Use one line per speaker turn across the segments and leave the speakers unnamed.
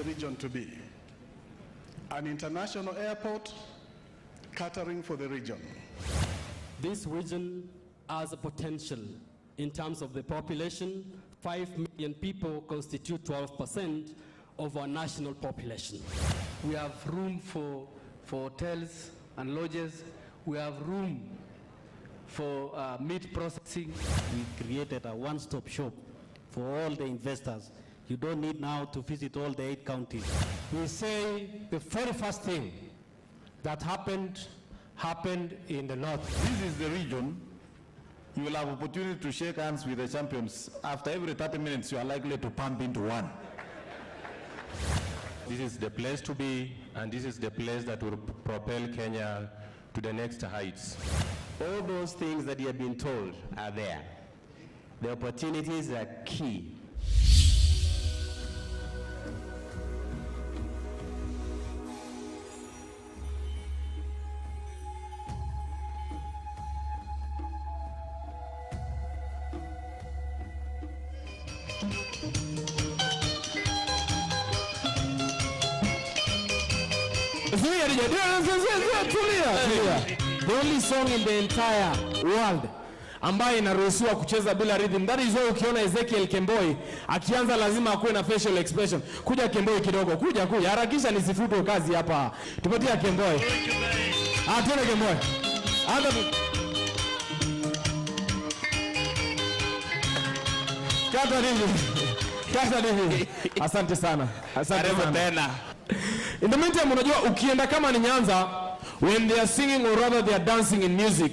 region to be. An international airport catering for the region.
This region has a potential in terms of the population. 5 million people constitute 12% of our national population.
We have room for hotels and lodges. We have room for meat processing.
We created a one-stop shop for all the investors. You don't need now to visit all the 8 counties.
We say the very first thing that happened in the north.
This is the region. You will have opportunity to shake hands with the champions. After every 30 minutes, you are likely to pump into one.
This is the place to be, and this is the place that will propel Kenya to the next heights.
All those things that you have been told are there. The opportunities are key.
The only song in the entire world ambayo inaruhusiwa kucheza bila rhythm. That is why ukiona Ezekiel Kemboi akianza lazima akuwe na facial expression. Kuja Kemboi kidogo, kuja harakisha nisifutwe kazi hapa. Tupatie Kemboi. Tuone Kemboi. Kata hivi. Asante sana. Asante sana. In the meantime, unajua ukienda kama ni Nyanza, when they are singing or rather they are dancing in music,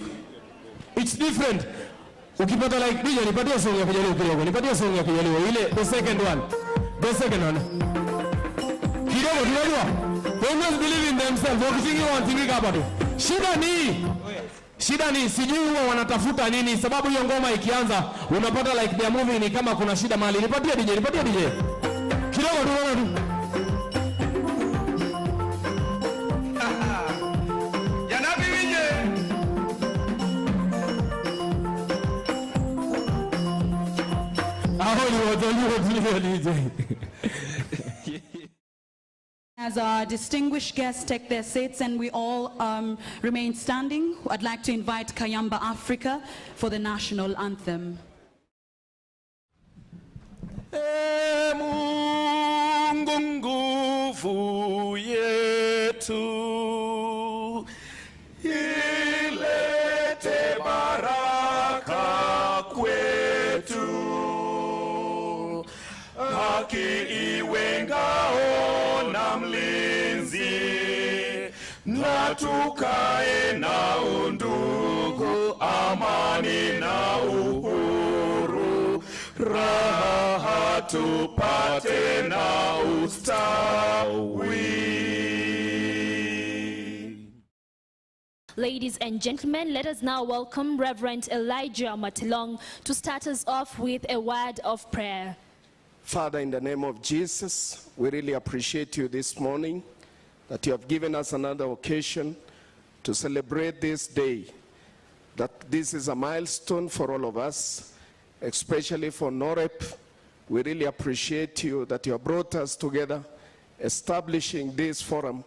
it's different. Ukipata like DJ, nipatie song ya Kijaluo kidogo. Nipatie song ya Kijaluo. Ile the second one. Kidogo tunajua. They must believe in themselves. Wakisingi wantingi hapa tu. Shida ni sijui huwa wanatafuta nini, sababu hiyo ngoma ikianza unapata like they are moving ni kama kuna shida mahali. Nipatie DJ. Kidogo tunaona tu.
As our distinguished guests take their seats and we all remain standing, I'd like to invite Kayamba Africa for the national anthem.
Mungu nguvu yetu, ilete baraka kwetu, haki iwe ngao na mlinzi, na tukae na undugu, amani na uhuru, raha tupate na ustawi.
Ladies and gentlemen, let us now welcome Reverend Elijah Matilong to start us off with a word of prayer.
Father, in the name of Jesus, we really appreciate you this morning that you have given us another occasion to celebrate this day, that this is a milestone for all of us, especially for Noreb. We really appreciate you that you have brought us together, establishing this forum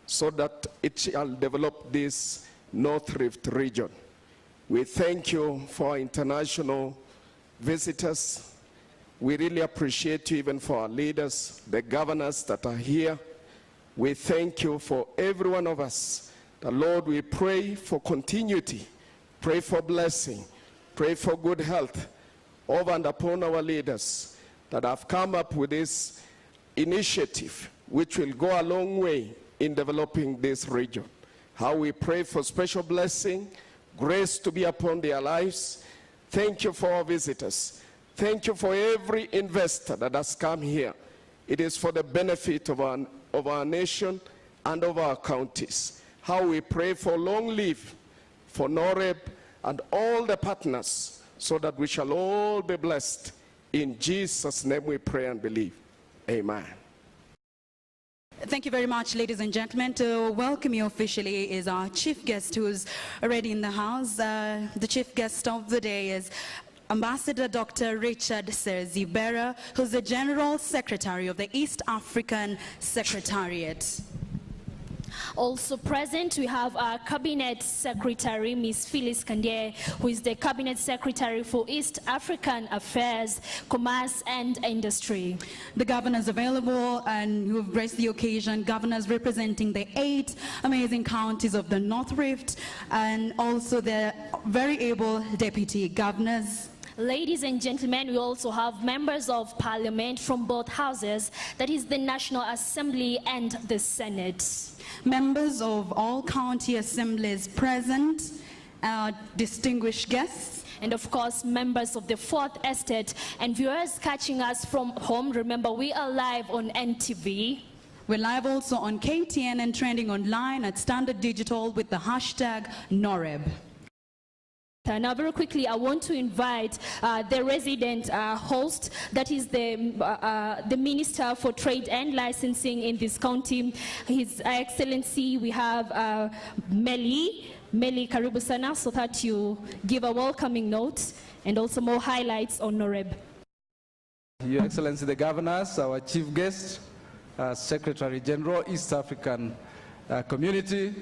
so that it shall develop this North Rift region. We thank you for our international visitors. We really appreciate you even for our leaders, the governors that are here. We thank you for every one of us. The Lord, we pray for continuity, pray for blessing, pray for good health over and upon our leaders that have come up with this initiative, which will go a long way in developing this region. How we pray for special blessing, grace to be upon their lives. Thank you for our visitors. Thank you for every investor that has come here. It is for the benefit of our nation and of our counties. How we pray for long life for Noreb and all the partners so that we shall all be blessed. In Jesus' name we pray and believe. Amen.
Thank you very much, ladies and gentlemen. To welcome you officially is our chief guest who's already in the house. The chief guest of the day is Ambassador Dr. Richard Sezibera, who's the General Secretary of the East African Secretariat.
Also present, we have our Cabinet Secretary, Ms. Phyllis Kandie, who is the Cabinet Secretary for East African Affairs, Commerce and Industry.
The governors available and who have graced the occasion, governors representing the 8 amazing counties of the North Rift, and also the very able deputy governors.
Ladies and gentlemen, we also have members of parliament from both houses, that is the National Assembly and the Senate.
Members of all county assemblies present, distinguished guests,
and of course members of the Fourth Estate, and viewers catching us from home. Remember, we are live on NTV.
We're live also on KTN and trending online at Standard Digital with the hashtag Noreb.
Now, very quickly, I want to invite the resident host, that is the Minister for Trade and Licensing in this county, His Excellency. We have Meli karibu sana, so that you give a welcoming note and also more highlights on Noreb.
Your Excellency the Governors, our Chief Guest, Secretary General, East African Community,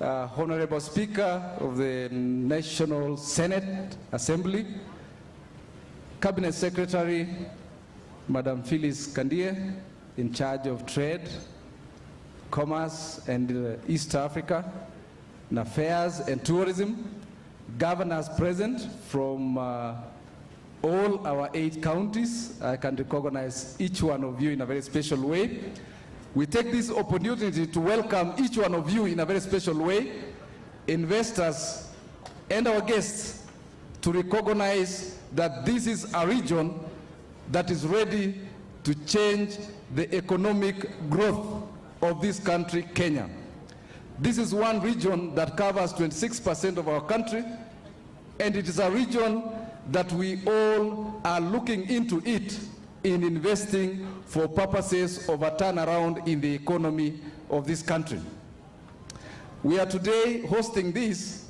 Honorable Speaker of the National Senate Assembly, Cabinet Secretary, Madam Phyllis Kandie, in charge of trade, commerce, and East Africa, and affairs and tourism, governors present from all our 8 counties. I can recognize each one of you in a very special way. We take this opportunity to welcome each one of you in a very special way, investors and our guests, to recognize that this is a region that is ready to change the economic growth of this country, Kenya. This is one region that covers 26% of our country, and it is a region that we all are looking into it in investing for purposes of a turnaround in the economy of this country. We are today hosting this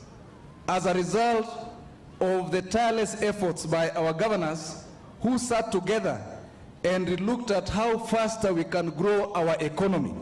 as a result of the tireless efforts by our governors, who sat together and looked at how faster we can grow our economy.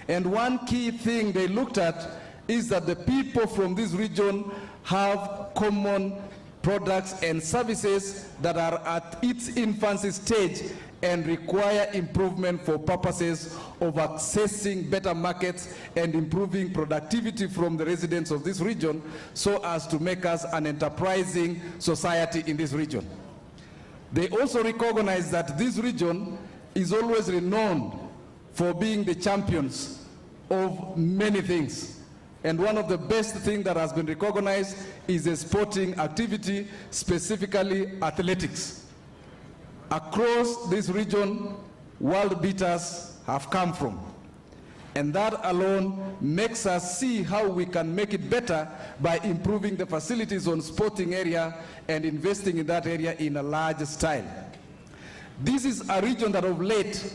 And one key thing they looked at is that the people from this region have common products and services that are at its infancy stage and require improvement for purposes of accessing better markets and improving productivity from the residents of this region, so as to make us an enterprising society in this region. They also recognize that this region is always renowned for being the champions of many things. And one of the best things that has been recognized is a sporting activity, specifically athletics. Across this region, world beaters have come from. And that alone makes us see how we can make it better by improving the facilities on sporting area and investing in that area in a large style. This is a region that of late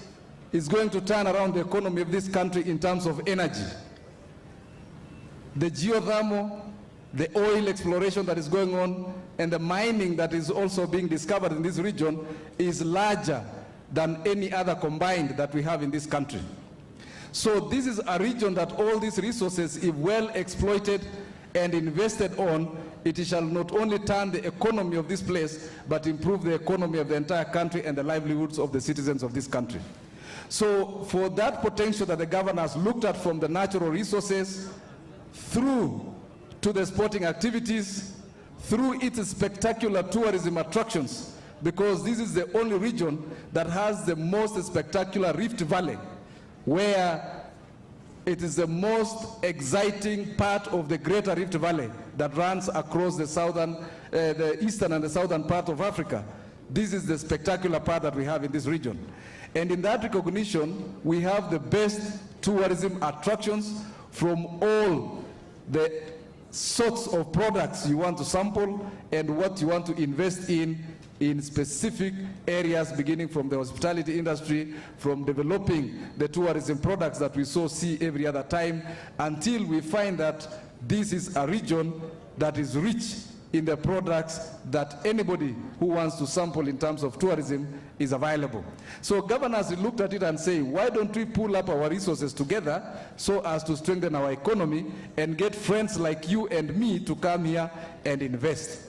is going to turn around the economy of this country in terms of energy. The geothermal, the oil exploration that is going on, and the mining that is also being discovered in this region is larger than any other combined that we have in this country. So this is a region that all these resources, if well exploited and invested on, it shall not only turn the economy of this place, but improve the economy of the entire country and the livelihoods of the citizens of this country. So for that potential that the governors looked at, from the natural resources through to the sporting activities, through its spectacular tourism attractions, because this is the only region that has the most spectacular Rift Valley, where it is the most exciting part of the greater Rift Valley that runs across the southern, the eastern and the southern part of Africa. This is the spectacular part that we have in this region. And in that recognition, we have the best tourism attractions from all the sorts of products you want to sample and what you want to invest in specific areas, beginning from the hospitality industry, from developing the tourism products that we so see every other time, until we find that this is a region that is rich in the products that anybody who wants to sample in terms of tourism is available. So governors looked at it and say, why don't we pull up our resources together so as to strengthen our economy and get friends like you and me to come here and invest.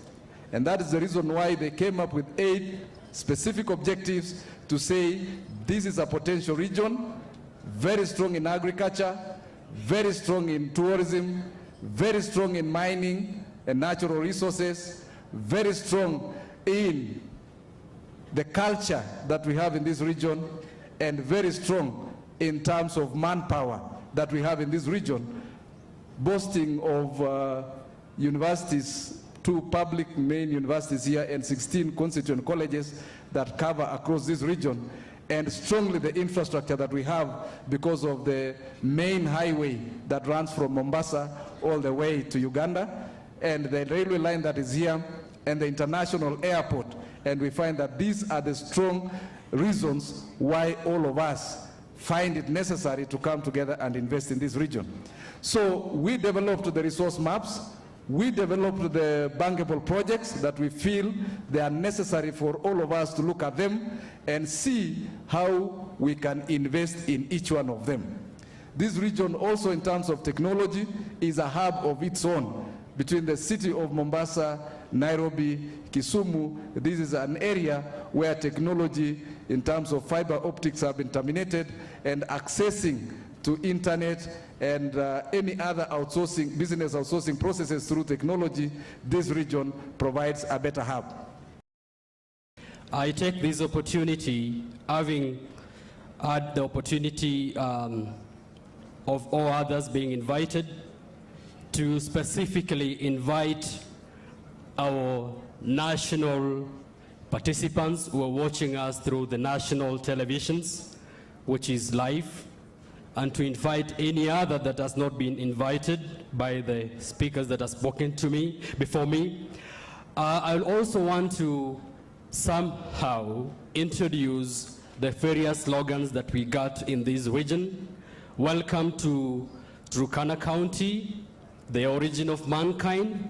And that is the reason why they came up with 8 specific objectives to say this is a potential region, very strong in agriculture, very strong in tourism, very strong in mining and natural resources, very strong in the culture that we have in this region, and very strong in terms of manpower that we have in this region, boasting of universities, 2 public main universities here and 16 constituent colleges that cover across this region, and strongly the infrastructure that we have because of the main highway that runs from Mombasa all the way to Uganda, and the railway line that is here, and the international airport. And we find that these are the strong reasons why all of us find it necessary to come together and invest in this region. So we developed the resource maps, we developed the bankable projects that we feel they are necessary for all of us to look at them and see how we can invest in each one of them. This region also in terms of technology is a hub of its own. Between the city of Mombasa, Nairobi, Kisumu, this is an area where technology in terms of fiber optics have been terminated, and accessing to internet and any other outsourcing, business outsourcing processes through technology, this region provides a better hub.
I take this opportunity, having had the opportunity of all others being invited, to specifically invite our national participants who are watching us through the national televisions, which is live, and to invite any other that has not been invited by the speakers that have spoken to me before me. I also want to somehow introduce the various slogans that we got in this region. Welcome to Turkana County, the origin of mankind.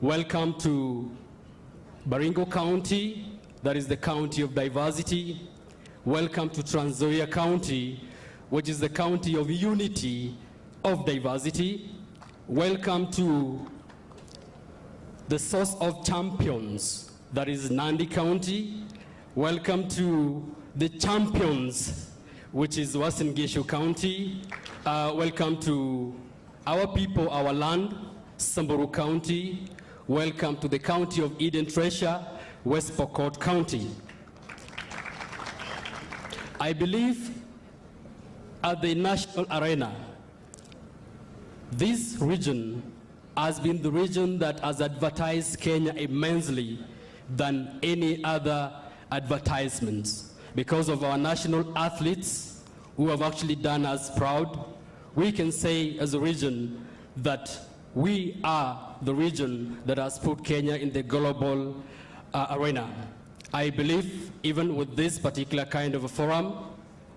Welcome to Baringo County, that is the county of diversity. Welcome to Trans Nzoia County, which is the county of unity of diversity. Welcome to the source of champions, that is Nandi County. Welcome to the champions, which is Uasin Gishu County. Welcome to our people, our land, Samburu County. Welcome to the county of Eden Treasure, West Pokot County. I believe at the national arena, this region has been the region that has advertised Kenya immensely than any other advertisements. Because of our national athletes who have actually done us proud, we can say as a region that we are the region that has put Kenya in the global arena. I believe even with this particular kind of a forum,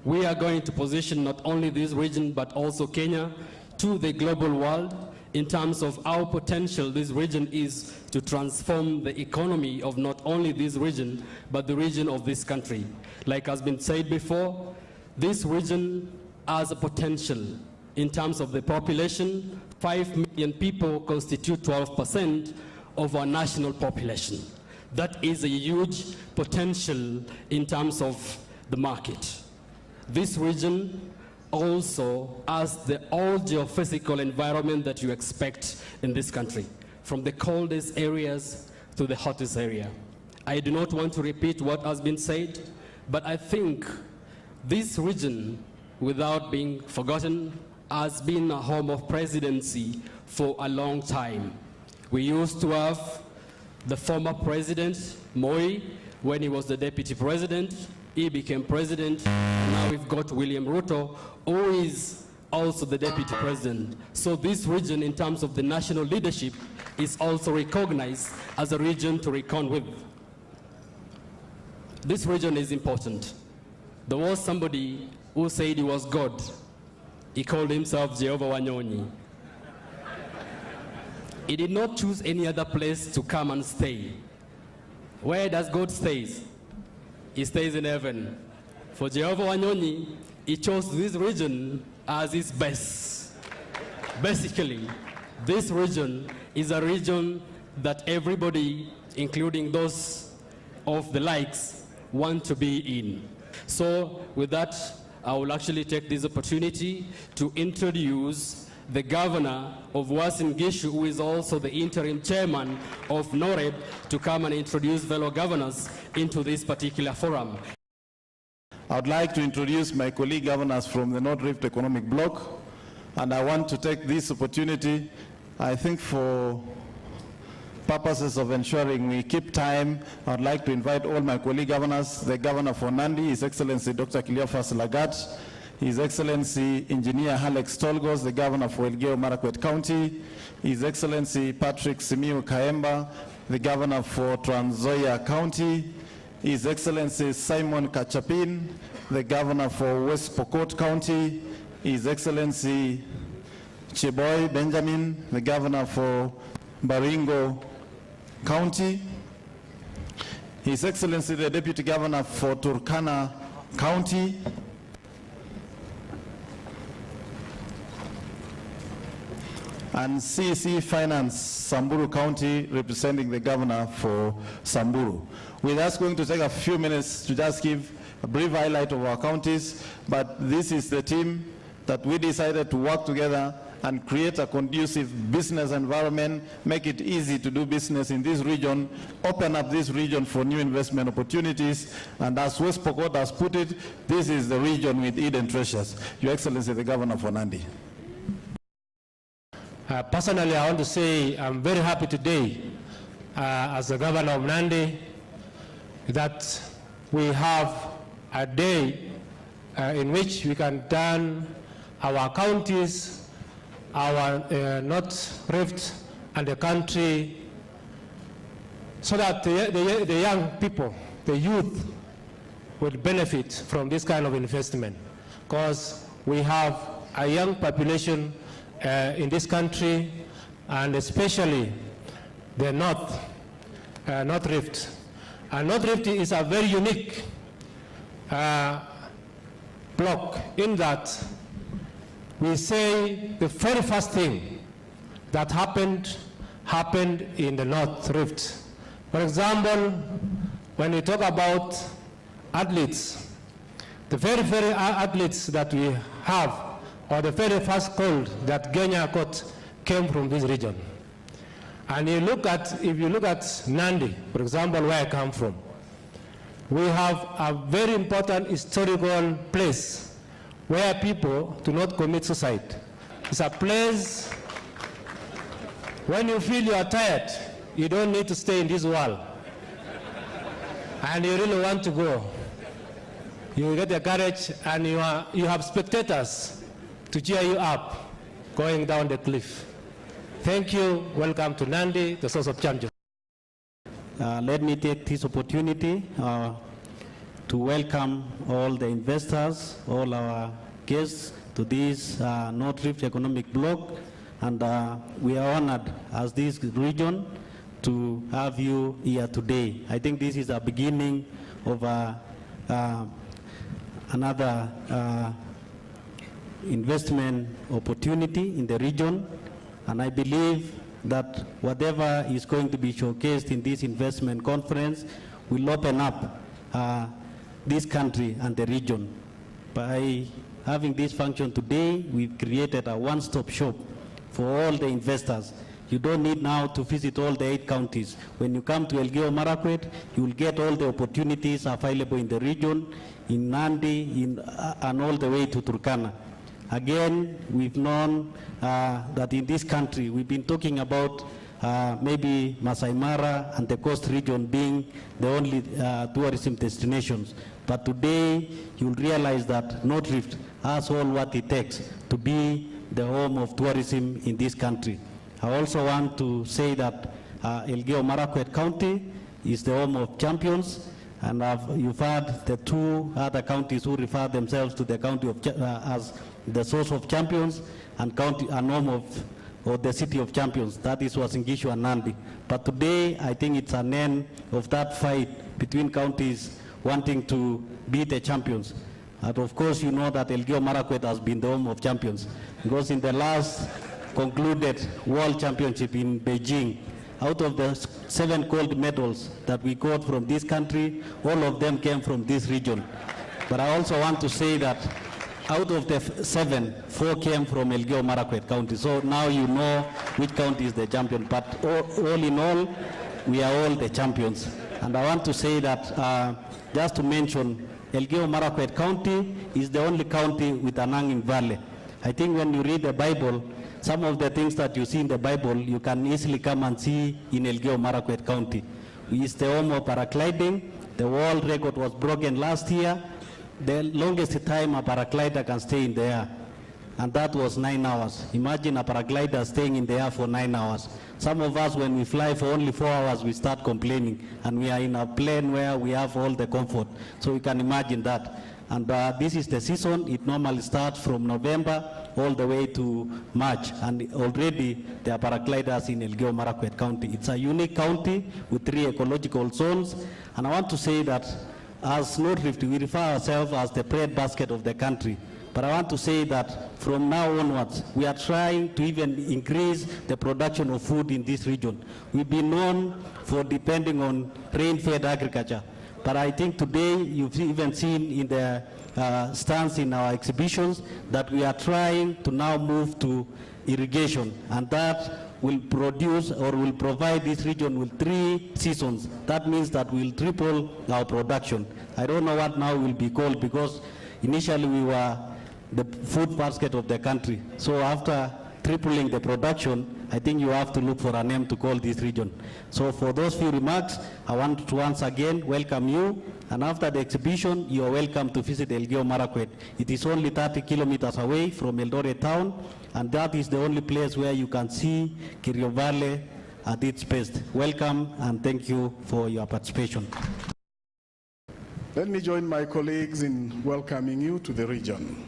we are going to position not only this region but also Kenya to the global world in terms of our potential this region is to transform the economy of not only this region but the region of this country. Like has been said before, this region has a potential in terms of the population. 5 million people constitute 12% of our national population. That is a huge potential in terms of the market. This region also has the all geophysical environment that you expect in this country, from the coldest areas to the hottest area. I do not want to repeat what has been said, but I think this region, without being forgotten, has been a home of presidency for a long time. We used to have the former president, Moi, when he was the deputy president. He became president, and now we've got William Ruto, who is also the deputy president. So this region, in terms of the national leadership, is also recognized as a region to reckon with. This region is important. There was somebody who said he was God. He called himself Jehovah Wanyonyi. He did not choose any other place to come and stay. Where does God stay? He stays in heaven. For Jehovah Wanyonyi, he chose this region as his best. Basically, this region is a region that everybody, including those of the likes, want to be in. So with that, I will actually take this opportunity to introduce the governor of Uasin Gishu, who is also the interim chairman of Noreb, to come and introduce fellow governors into this particular forum.
I would like to introduce my colleague governors from the North Rift Economic Bloc, and I want to take this opportunity, I think for purposes of ensuring we keep time, I would like to invite all my colleague governors, the governor for Nandi, His Excellency Dr. Cleophas Lagat, His Excellency Engineer Alex Tolgos, the governor for Elgeyo Marakwet County, His Excellency Patrick Simiu Kaemba, the governor for Trans Nzoia County, His Excellency Simon Kachapin, the governor for West Pokot County, His Excellency Cheboy Benjamin, the governor for Baringo County, His Excellency the Deputy Governor for Turkana County, and CC Finance Samburu County, representing the governor for Samburu. We're just going to take a few minutes to just give a brief highlight of our counties, but this is the team that we decided to work together and create a conducive business environment, make it easy to do business in this region, open up this region for new investment opportunities, and as West Pokot has put it, this is the region with hidden treasures. Your Excellency, the Governor for Nandi.
Personally, I want to say I'm very happy today as the Governor of Nandi that we have a day in which we can turn our counties, our North Rift and the country, so that the young people, the youth, will benefit from this kind of investment. Because we have a young population in this country, and especially the North Rift. And North Rift is a very unique block in that we say the very first thing that happened in the North Rift. For example, when we talk about athletes, the very athletes that we have, or the very first gold that Kenya got, came from this region. And if you look at Nandi, for example, where I come from, we have a very important historical place where people do not commit suicide. It's a place when you feel you are tired, you don't need to stay in this world, and you really want to go. You get the courage, and you have spectators to cheer you up going down the cliff. Thank you. Welcome to Nandi, the source of champions.
Let me take this opportunity to welcome all the investors, all our guests to this North Rift Economic Bloc, and we are honored as this region to have you here today. I think this is a beginning of another investment opportunity in the region, and I believe that whatever is going to be showcased in this investment conference will open up this country and the region. By having this function today, we've created a one-stop shop for all the investors. You don't need now to visit all the 8 counties. When you come to Elgeyo Marakwet, you will get all the opportunities available in the region, in Nandi, and all the way to Turkana. Again, we've known that in this country, we've been talking about maybe Masai Mara and the coast region being the only tourism destinations. But today, you'll realize that North Rift has all what it takes to be the home of tourism in this country. I also want to say that Elgeyo Marakwet County is the home of champions, and you've heard the 2 other counties who refer themselves to the county of as the source of champions and home of or the city of champions. That is Uasin Gishu and Nandi. But today, I think it's an end of that fight between counties wanting to be the champions. And of course, you know that Elgeyo Marakwet has been the home of champions, because in the last concluded World Championship in Beijing, out of the 7 gold medals that we got from this country, all of them came from this region. But I also want to say that out of the 7, 4 came from Elgeyo Marakwet County. So now you know which county is the champion. But all in all, we are all the champions. And I want to say that, just to mention, Elgeyo Marakwet County is the only county with an hanging valley. I think when you read the Bible, some of the things that you see in the Bible, you can easily come and see in Elgeyo Marakwet County. It's the home of paragliding. The world record was broken last year. The longest time a paraglider can stay in the air, and that was 9 hours. Imagine a paraglider staying in the air for 9 hours. Some of us, when we fly for only 4 hours, we start complaining, and we are in a plane where we have all the comfort. So you can imagine that. And this is the season. It normally starts from November all the way to March, and already there are paragliders in Elgeyo Marakwet County. It's a unique county with 3 ecological zones, and I want to say that as North Rift, we refer ourselves as the bread basket of the country. But I want to say that from now onwards, we are trying to even increase the production of food in this region. We've been known for depending on rain-fed agriculture. But I think today you've even seen in the stands in our exhibitions that we are trying to now move to irrigation, and that will produce or will provide this region with 3 seasons. That means that we'll triple our production. I don't know what now will be called, because initially we were the food basket of the country. So after tripling the production, I think you have to look for a name to call this region. So for those few remarks, I want to once again welcome you, and after the exhibition, you are welcome to visit Elgeyo Marakwet. It is only 30 kilometers away from Eldoret town, and that is the only place where you can see Kerio Valley at its best. Welcome, and thank you for your participation.
Let me join my colleagues in welcoming you to the region.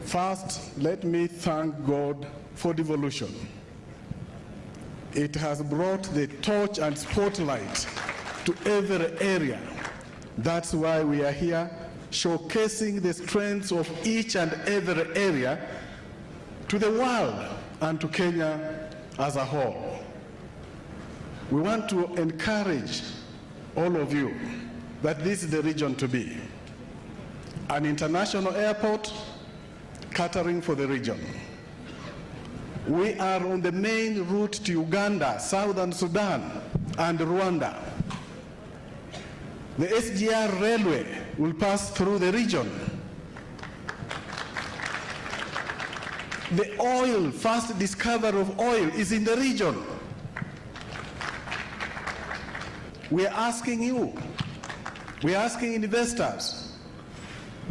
First, let me thank God for devolution. It has brought the torch and spotlight to every area. That's why we are here, showcasing the strengths of each and every area to the world and to Kenya as a whole. We want to encourage all of you that this is the region to be. An international airport catering for the region. We are on the main route to Uganda, Southern Sudan, and Rwanda. The SGR railway will pass through the region. The oil, first discovery of oil is in the region. We are asking you, we are asking investors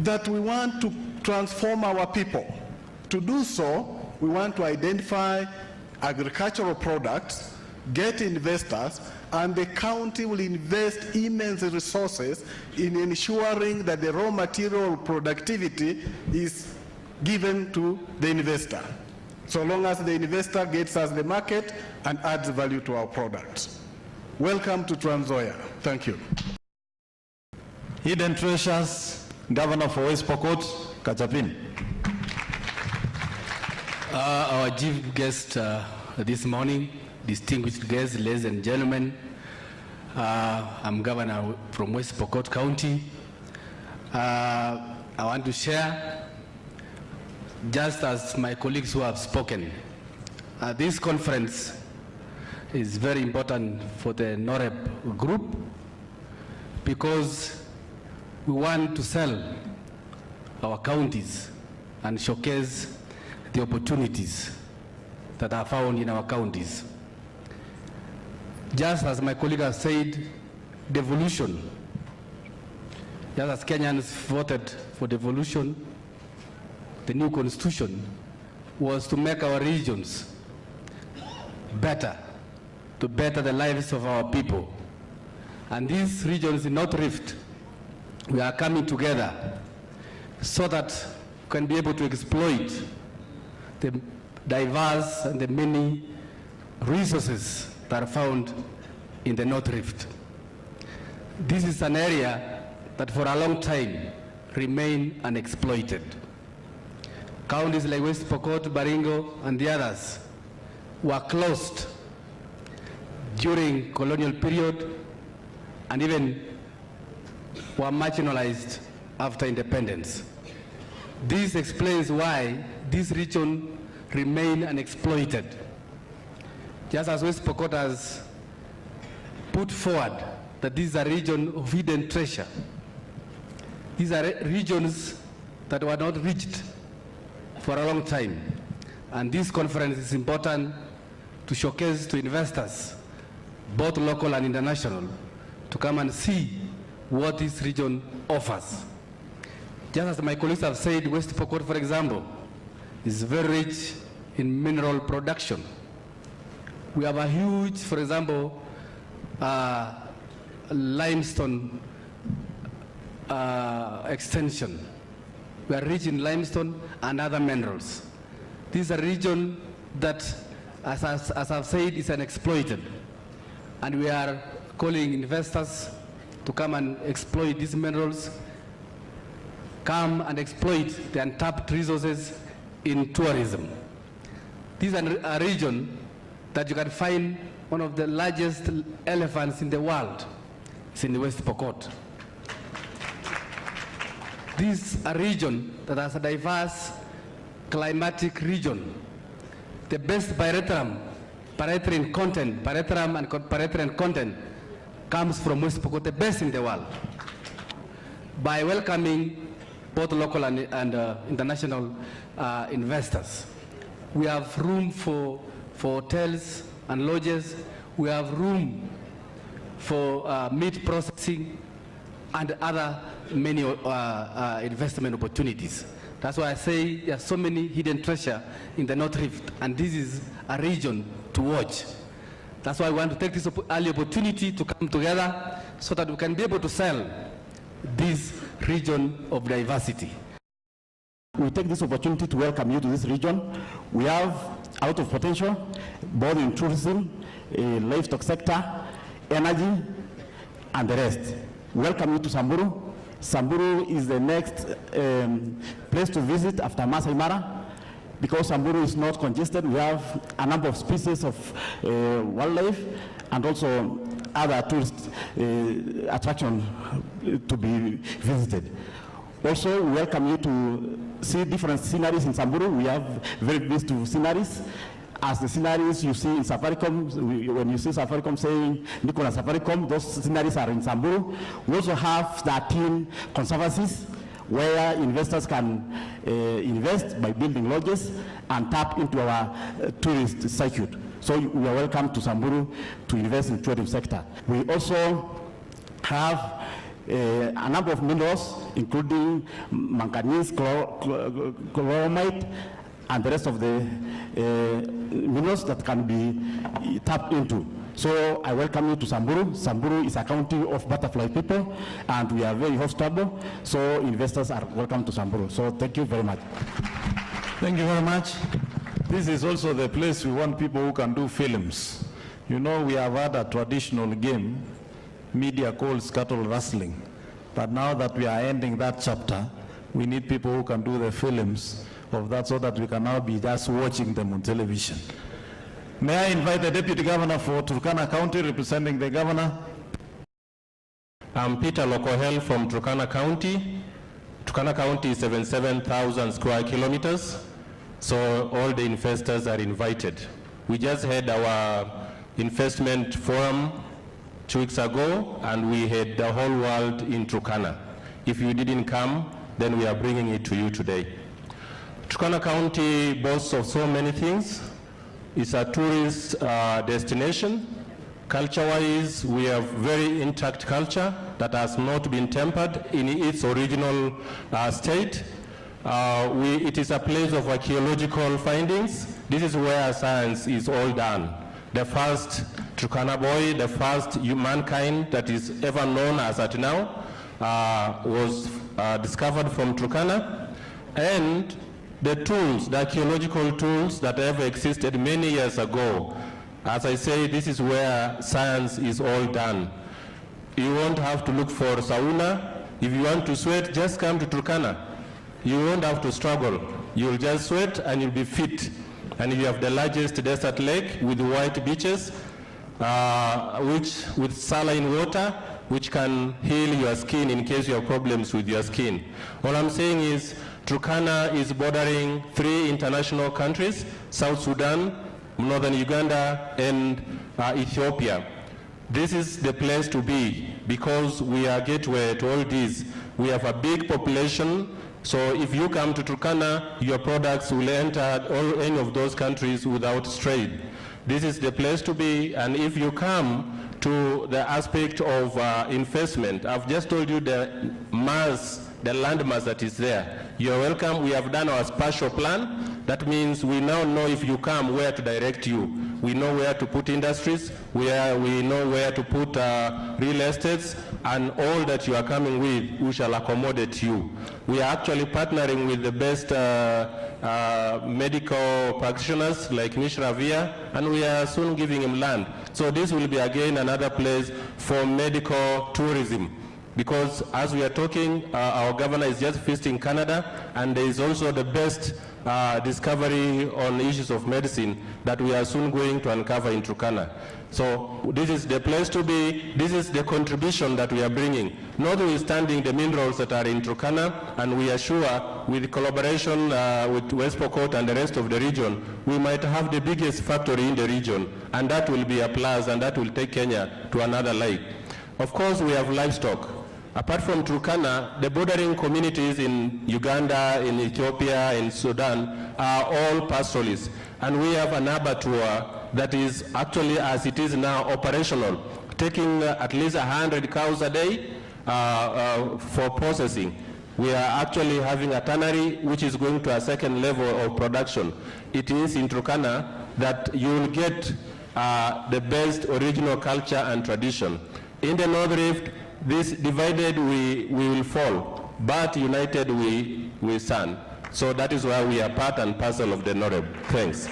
that we want to transform our people. To do so, we want to identify agricultural products, get investors, and the county will invest immense resources in ensuring that the raw material productivity is given to the investor, so long as the investor gets us the market and adds value to our products. Welcome to Trans Nzoia. Thank you.
Hidden Treasures, Governor for West Pokot, Kachapin.
Our chief guest this morning, distinguished guests, ladies and gentlemen, I'm Governor from West Pokot County. I want to share, just as my colleagues who have spoken, this conference is very important for the Noreb group, because we want to sell our counties and showcase the opportunities that are found in our counties. Just as my colleague has said, devolution. Just as Kenyans voted for devolution, the new constitution was to make our regions better, to better the lives of our people. And these regions in North Rift, we are coming together so that we can be able to exploit the diverse and the many resources that are found in the North Rift. This is an area that for a long time remained unexploited. Counties like West Pokot, Baringo, and the others were closed during colonial period and even were marginalized after independence. This explains why this region remained unexploited. Just as West Pokot has put forward that this is a region of hidden treasure. These are regions that were not reached for a long time. And this conference is important to showcase to investors, both local and international, to come and see what this region offers. Just as my colleagues have said, West Pokot, for example, is very rich in mineral production. We have a huge, for example, limestone extension. We are rich in limestone and other minerals. This is a region that, as I've said, is unexploited. And we are calling investors to come and exploit these minerals, come and exploit the untapped resources in tourism. This is a region that you can find one of the largest elephants in the world. It's in the West Pokot. This is a region that has a diverse climatic region. The best pyrethrum content comes from West Pokot, the best in the world. By welcoming both local and international investors, we have room for hotels and lodges. We have room for meat processing and other many investment opportunities. That's why I say there are so many hidden treasure in the North Rift, and this is a region to watch. That's why we want to take this early opportunity to come together so that we can be able to sell this region of diversity.
We take this opportunity to welcome you to this region. We have a lot of potential, both in tourism, livestock sector, energy, and the rest. Welcome you to Samburu. Samburu is the next place to visit after Masai Mara, because Samburu is not congested. We have a number of species of wildlife and also other tourist attractions to be visited. Also, we welcome you to see different sceneries in Samburu. We have very beautiful sceneries. As the sceneries you see in Safaricom, when you see Safaricom saying Nicola Safaricom, those sceneries are in Samburu. We also have 13 conservancies where investors can invest by building lodges and tap into our tourist circuit. So you are welcome to Samburu to invest in the tourism sector. We also have a number of minerals, including manganese, chloramite, and the rest of the minerals that can be tapped into. So I welcome you to Samburu. Samburu is a county of butterfly people, and we are very hospitable. So investors are welcome to Samburu. So thank you very much.
Thank you very much. This is also the place we want people who can do films. You know, we have had a traditional game, media calls cattle rustling. But now that we are ending that chapter, we need people who can do the films of that so that we can now be just watching them on television. May I invite the Deputy Governor for Turkana County, representing the Governor.
I'm Peter Lokohel from Turkana County. Turkana County is 77,000 square kilometers, so all the investors are invited. We just had our investment forum 2 weeks ago, and we had the whole world in Turkana. If you didn't come, then we are bringing it to you today. Turkana County boasts of so many things. It's a tourist destination. Culture-wise, we have very intact culture that has not been tempered in its original state. It is a place of archaeological findings. This is where science is all done. The first Turkana boy, the first humankind that is ever known as at now, was discovered from Turkana. And the tools, the archaeological tools that ever existed many years ago. As I say, this is where science is all done. You won't have to look for sauna. If you want to sweat, just come to Turkana. You won't have to struggle. You'll just sweat and you'll be fit. And you have the largest desert lake with white beaches, which with saline water, which can heal your skin in case you have problems with your skin. All I'm saying is Turkana is bordering 3 international countries, South Sudan, northern Uganda, and Ethiopia. This is the place to be because we are gateway to all these. We have a big population, so if you come to Turkana, your products will enter any of those countries without strain. This is the place to be, and if you come to the aspect of investment, I've just told you the mass, the land mass that is there. You're welcome. We have done our spatial plan. That means we now know if you come where to direct you. We know where to put industries, we know where to put real estates, and all that you are coming with, we shall accommodate you. We are actually partnering with the best medical practitioners like Mishra Via, and we are soon giving him land. So this will be again another place for medical tourism. Because as we are talking, our governor is just visiting Canada, and there is also the best discovery on issues of medicine that we are soon going to uncover in Turkana. So this is the place to be. This is the contribution that we are bringing, notwithstanding the minerals that are in Turkana, and we are sure with collaboration with West Pokot and the rest of the region, we might have the biggest factory in the region, and that will be a plus, and that will take Kenya to another level. Of course, we have livestock. Apart from Turkana, the bordering communities in Uganda, in Ethiopia, in Sudan are all pastoralists. And we have an abattoir that is actually, as it is now, operational, taking at least 100 cows a day for processing. We are actually having a tannery which is going to a second level of production. It is in Turkana that you will get the best original culture and tradition. In the North Rift, this divided we will fall, but united we stand. So that is why we are part and parcel of the Noreb. Thanks.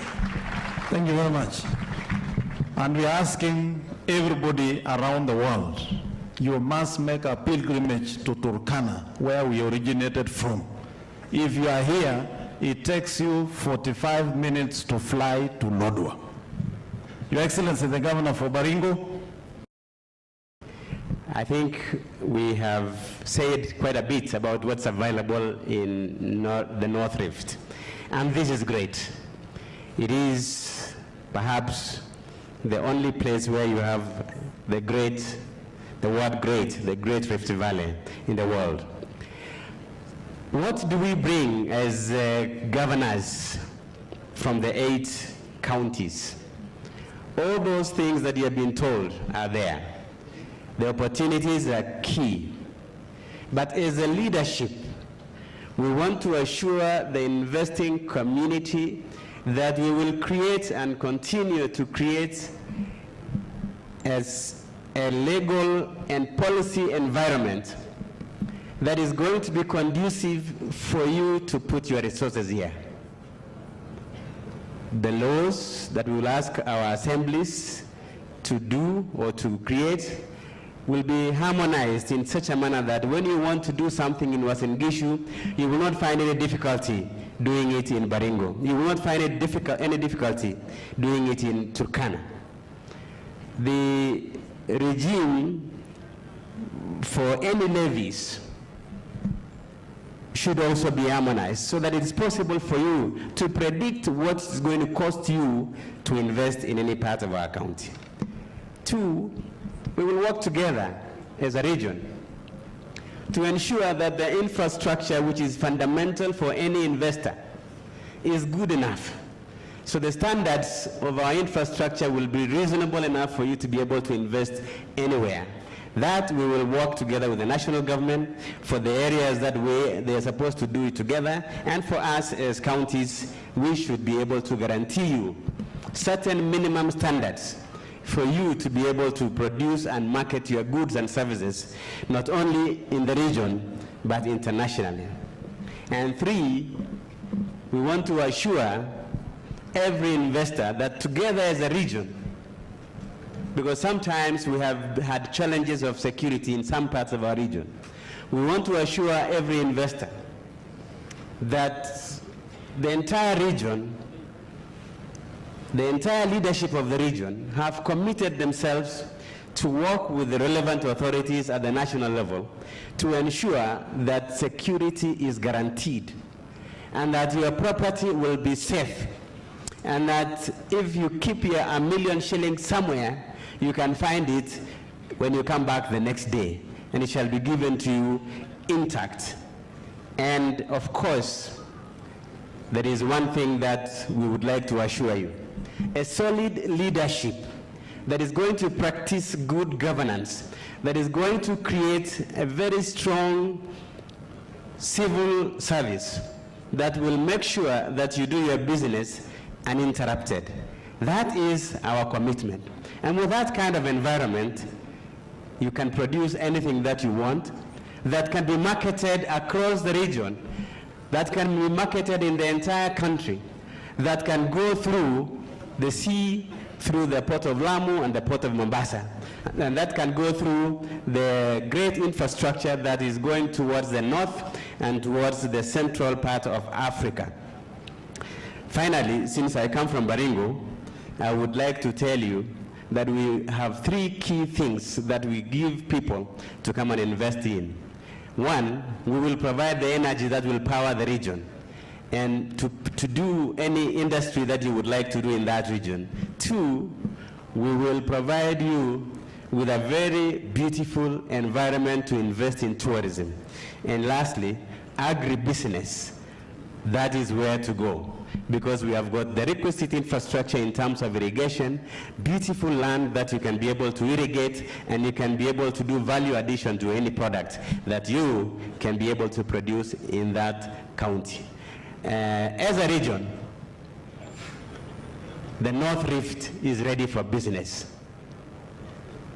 Thank you very much. And we are asking everybody around the world, you must make a pilgrimage to Turkana, where we originated from. If you are here, it takes you 45 minutes to fly to Lodwar. Your Excellency, the Governor for Baringo.
I think we have said quite a bit about what's available in the North Rift, and this is great. It is perhaps the only place where you have the great Rift Valley in the world. What do we bring as governors from the 8 counties? All those things that you have been told are there. The opportunities are key. But as a leadership, we want to assure the investing community that we will create and continue to create as a legal and policy environment that is going to be conducive for you to put your resources here. The laws that we will ask our assemblies to do or to create will be harmonized in such a manner that when you want to do something in Uasin Gishu, you will not find any difficulty doing it in Baringo. You will not find any difficulty doing it in Turkana. The regime for any levies should also be harmonized so that it is possible for you to predict what it's going to cost you to invest in any part of our county. 2, we will work together as a region to ensure that the infrastructure, which is fundamental for any investor, is good enough. So the standards of our infrastructure will be reasonable enough for you to be able to invest anywhere. That we will work together with the national government for the areas that they are supposed to do it together, and for us as counties, we should be able to guarantee you certain minimum standards for you to be able to produce and market your goods and services, not only in the region, but internationally. And 3, we want to assure every investor that together as a region, because sometimes we have had challenges of security in some parts of our region, we want to assure every investor that the entire region, the entire leadership of the region have committed themselves to work with the relevant authorities at the national level to ensure that security is guaranteed and that your property will be safe, and that if you keep your $1 million shillings somewhere, you can find it when you come back the next day, and it shall be given to you intact. And of course, there is one thing that we would like to assure you: a solid leadership that is going to practice good governance, that is going to create a very strong civil service that will make sure that you do your business uninterrupted. That is our commitment. And with that kind of environment, you can produce anything that you want, that can be marketed across the region, that can be marketed in the entire country, that can go through the sea, through the port of Lamu and the port of Mombasa, and that can go through the great infrastructure that is going towards the north and towards the central part of Africa. Finally, since I come from Baringo, I would like to tell you that we have 3 key things that we give people to come and invest in. 1, we will provide the energy that will power the region and to do any industry that you would like to do in that region. 2, we will provide you with a very beautiful environment to invest in tourism. And lastly, agribusiness. That is where to go, because we have got the requisite infrastructure in terms of irrigation, beautiful land that you can be able to irrigate, and you can be able to do value addition to any product that you can be able to produce in that county. As a region, the North Rift is ready for business.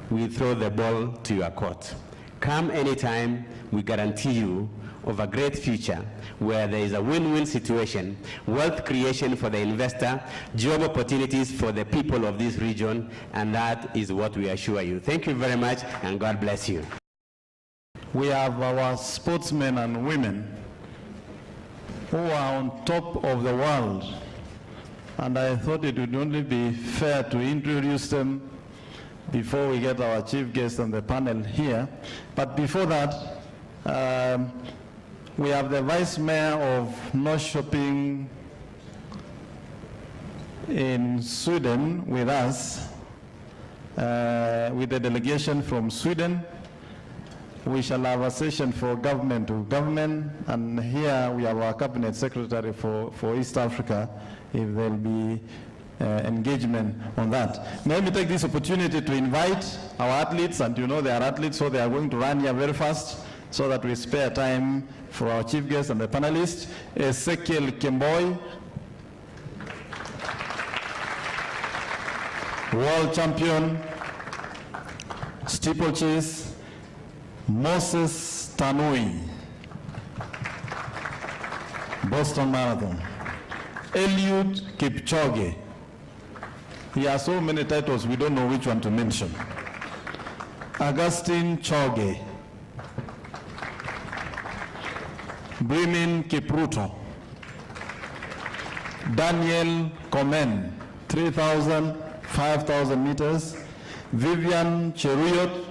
We throw the ball to your court. Come anytime, we guarantee you of a great future where there is a win-win situation, wealth creation for the investor, job opportunities for the people of this region, and that is what we assure you. Thank you very much, and God bless you.
We have our sportsmen and women who are on top of the world, and I thought it would only be fair to introduce them before we get our chief guest on the panel here. But before that, we have the Vice Mayor of North Shopping in Sweden with us, with the delegation from Sweden. We shall have a session for government to government, and here we have our Cabinet Secretary for East Africa, if there'll be engagement on that. Let me take this opportunity to invite our athletes, and you know they are athletes, so they are going to run here very fast, so that we spare time for our chief guest and the panelists. Ezekiel Kemboi, world champion, steeplechase. Moses Tanui, Boston Marathon. Eliud Kipchoge. He has so many titles, we don't know which one to mention. Augustine Choge. Brimin Kipruto. Daniel Komen, 3,000, 5,000 meters. Vivian Cheruyot.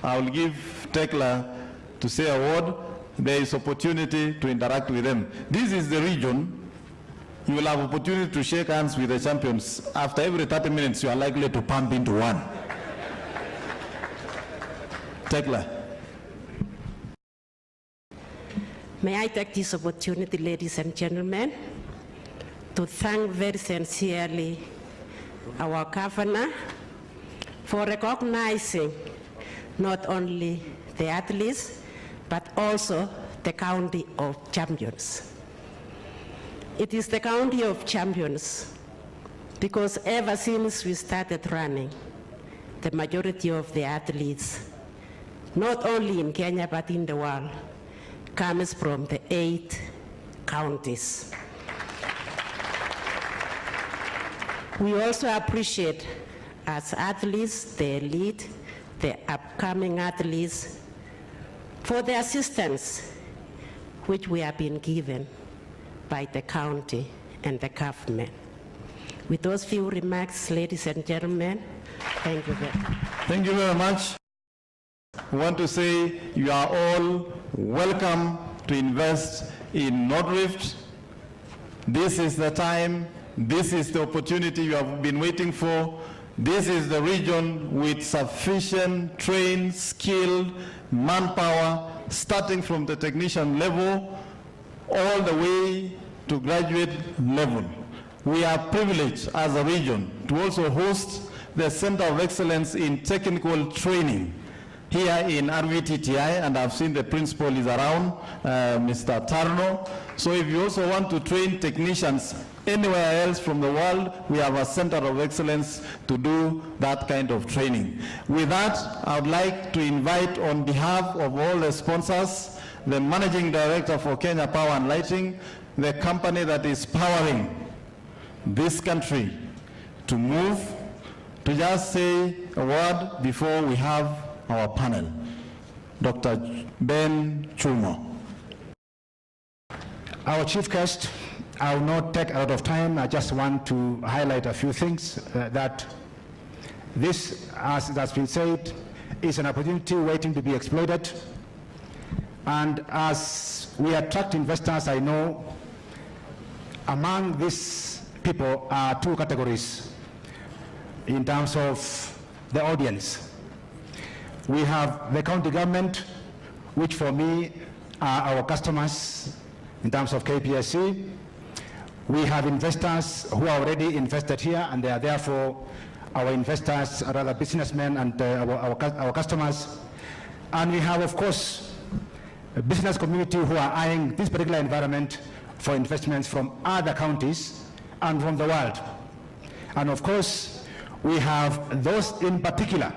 I will give Tekla to say a word. There is opportunity to interact with them. This is the region. You will have opportunity to shake hands with the champions. After every 30 minutes, you are likely to pump into one. Tekla.
May I take this opportunity, ladies and gentlemen, to thank very sincerely our governor for recognizing not only the athletes, but also the County of Champions. It is the County of Champions because ever since we started running, the majority of the athletes, not only in Kenya but in the world, comes from the 8 counties. We also appreciate as athletes, the elite, the upcoming athletes, for the assistance which we have been given by the county and the government. With those few remarks, ladies and gentlemen, thank you very much.
Thank you very much. We want to say you are all welcome to invest in North Rift. This is the time, this is the opportunity you have been waiting for. This is the region with sufficient trained, skilled manpower, starting from the technician level all the way to graduate level. We are privileged as a region to also host the Center of Excellence in Technical Training here in RVTTI, and I've seen the principal is around, Mr. Tarno. So if you also want to train technicians anywhere else from the world, we have a Center of Excellence to do that kind of training. With that, I would like to invite, on behalf of all the sponsors, the Managing Director for Kenya Power and Lighting, the company that is powering this country, to move, to just say a word before we have our panel. Dr. Ben Chumo.
Our chief guest, I will not take a lot of time. I just want to highlight a few things that this, as it has been said, is an opportunity waiting to be exploited. And as we attract investors, I know among these people are two categories in terms of the audience. We have the county government, which for me are our customers in terms of KPSC. We have investors who are already invested here, and they are therefore our investors, rather businessmen, and our customers. And we have, of course, a business community who are eyeing this particular environment for investments from other counties and from the world. And of course, we have those in particular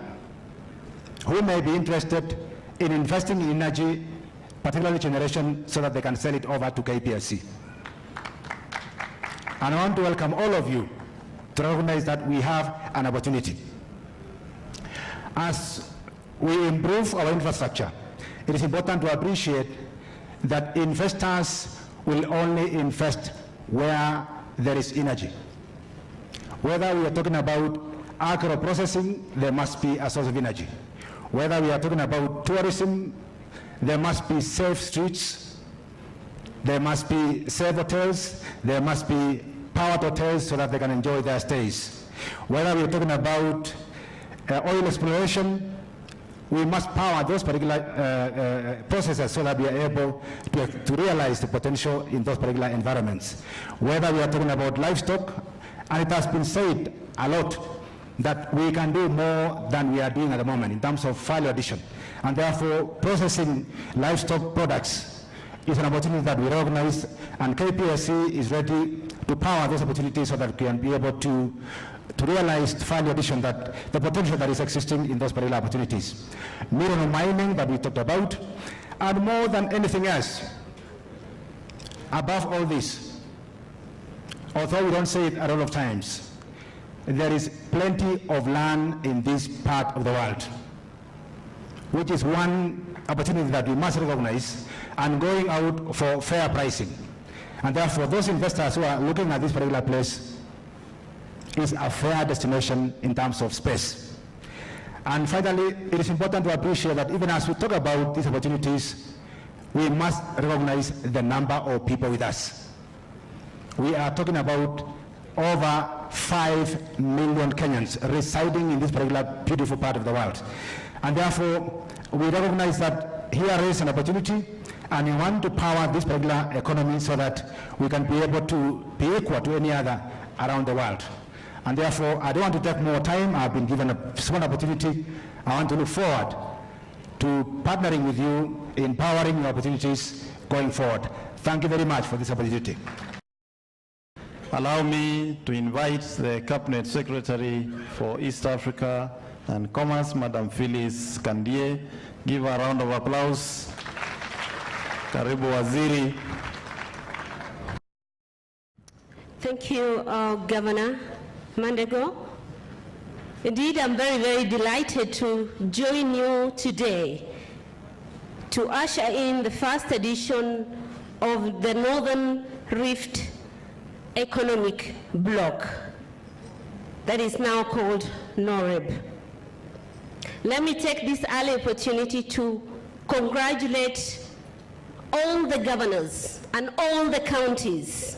who may be interested in investing in energy, particularly generation, so that they can sell it over to KPSC. And I want to welcome all of you to recognize that we have an opportunity. As we improve our infrastructure, it is important to appreciate that investors will only invest where there is energy. Whether we are talking about agro-processing, there must be a source of energy. Whether we are talking about tourism, there must be safe streets, there must be safe hotels, there must be powered hotels so that they can enjoy their stays. Whether we are talking about oil exploration, we must power those particular processes so that we are able to realize the potential in those particular environments. Whether we are talking about livestock, and it has been said a lot that we can do more than we are doing at the moment in terms of value addition. And therefore, processing livestock products is an opportunity that we recognize, and KPSC is ready to power those opportunities so that we can be able to realize value addition, that the potential that is existing in those particular opportunities. Mineral mining that we talked about, and more than anything else, above all this, although we don't say it a lot of times, there is plenty of land in this part of the world, which is one opportunity that we must recognize, and going out for fair pricing. And therefore, those investors who are looking at this particular place is a fair destination in terms of space. And finally, it is important to appreciate that even as we talk about these opportunities, we must recognize the number of people with us. We are talking about over 5 million Kenyans residing in this particular beautiful part of the world. And therefore, we recognize that here is an opportunity, and we want to power this particular economy so that we can be able to be equal to any other around the world. And therefore, I don't want to take more time. I've been given a small opportunity. I want to look forward to partnering with you in powering your opportunities going forward. Thank you very much for this opportunity.
Allow me to invite the Cabinet Secretary for East Africa and Commerce, Madam Phyllis Kandie. Give her a round of applause. Karibu Waziri.
Thank you, Governor. Mandego. Indeed, I'm very, very delighted to join you today to usher in the first edition of the Northern Rift Economic Bloc that is now called Noreb. Let me take this early opportunity to congratulate all the governors and all the counties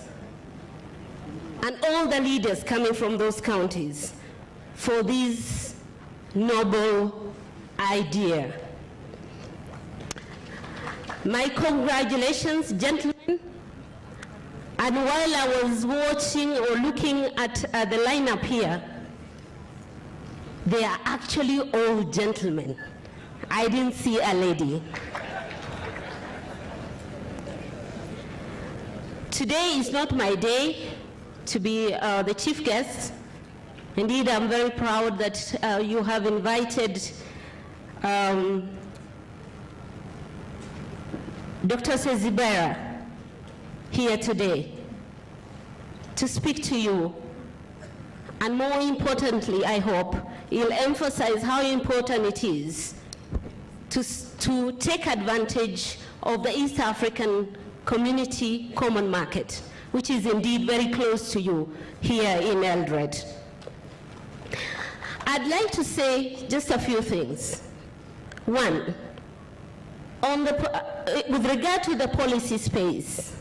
and all the leaders coming from those counties for this noble idea. My congratulations, gentlemen. And while I was watching or looking at the lineup here, they are actually all gentlemen. I didn't see a lady. Today is not my day to be the chief guest. Indeed, I'm very proud that you have invited Dr. Sezibera here today to speak to you. And more importantly, I hope, he'll emphasize how important it is to take advantage of the East African Community Common Market, which is indeed very close to you here in Eldoret. I'd like to say just a few things. One, with regard to the policy space,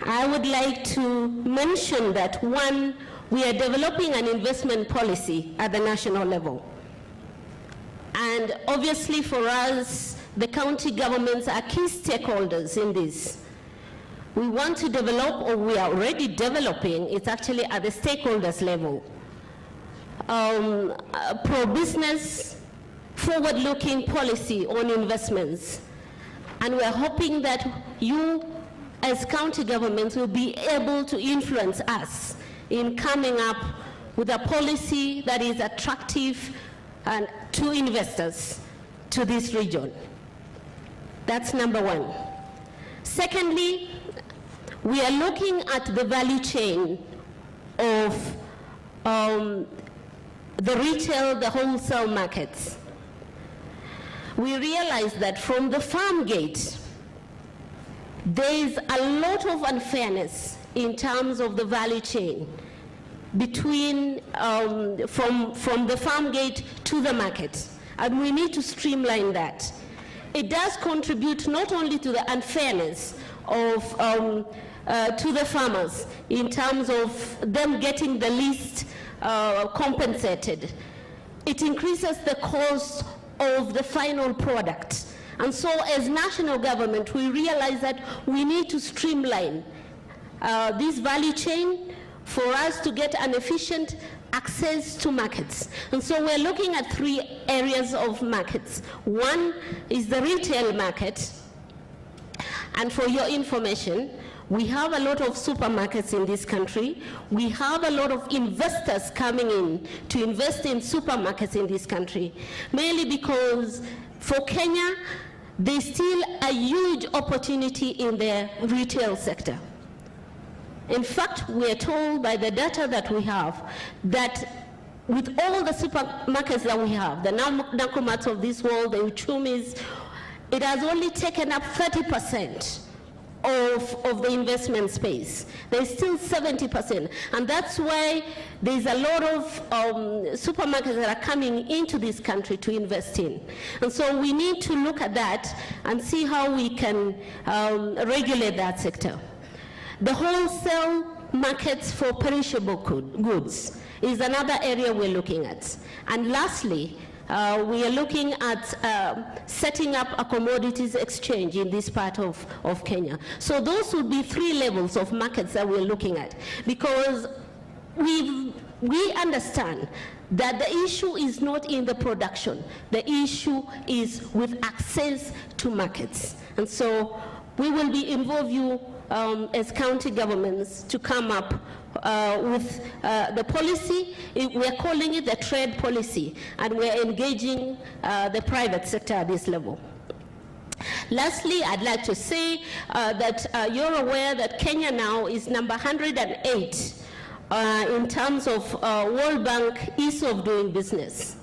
I would like to mention that, one, we are developing an investment policy at the national level. And obviously for us, the county governments are key stakeholders in this. We want to develop, or we are already developing, it's actually at the stakeholders level. Pro-business, forward-looking policy on investments. And we're hoping that you, as county governments, will be able to influence us in coming up with a policy that is attractive and to investors to this region. That's number one. Secondly, we are looking at the value chain of the retail, the wholesale markets. We realize that from the farm gate, there is a lot of unfairness in terms of the value chain between from the farm gate to the market, and we need to streamline that. It does contribute not only to the unfairness of to the farmers in terms of them getting the least compensated. It increases the cost of the final product. And so as national government, we realize that we need to streamline this value chain for us to get an efficient access to markets. And so we're looking at three areas of markets. One is the retail market. And for your information, we have a lot of supermarkets in this country. We have a lot of investors coming in to invest in supermarkets in this country, mainly because for Kenya, there's still a huge opportunity in the retail sector. In fact, we are told by the data that we have that with all the supermarkets that we have, the Nakumats of this world, the Uchumis, it has only taken up 30% of the investment space. There's still 70%. And that's why there's a lot of supermarkets that are coming into this country to invest in. And so we need to look at that and see how we can regulate that sector. The wholesale markets for perishable goods is another area we're looking at. And lastly, we are looking at setting up a commodities exchange in this part of Kenya. So those would be three levels of markets that we're looking at, because we understand that the issue is not in the production. The issue is with access to markets. And so we will be involve you as county governments to come up with the policy. We're calling it the trade policy, and we're engaging the private sector at this level. Lastly, I'd like to say that you're aware that Kenya now is number 108 in terms of World Bank ease of doing business.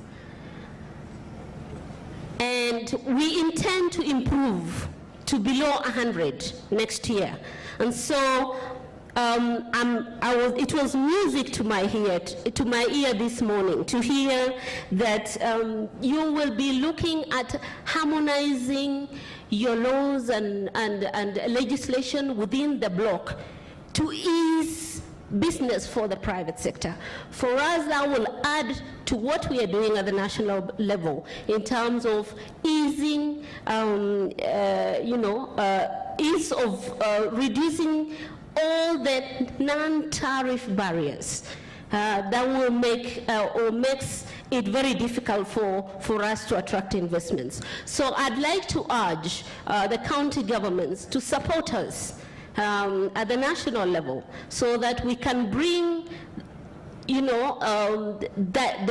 And we intend to improve to below 100 next year. And so it was music to my ear this morning to hear that you will be looking at harmonizing your laws and legislation within the bloc to ease business for the private sector. For us, that will add to what we are doing at the national level in terms of easing, ease of reducing all the non-tariff barriers that will make or makes it very difficult for us to attract investments. So I'd like to urge the county governments to support us at the national level so that we can bring the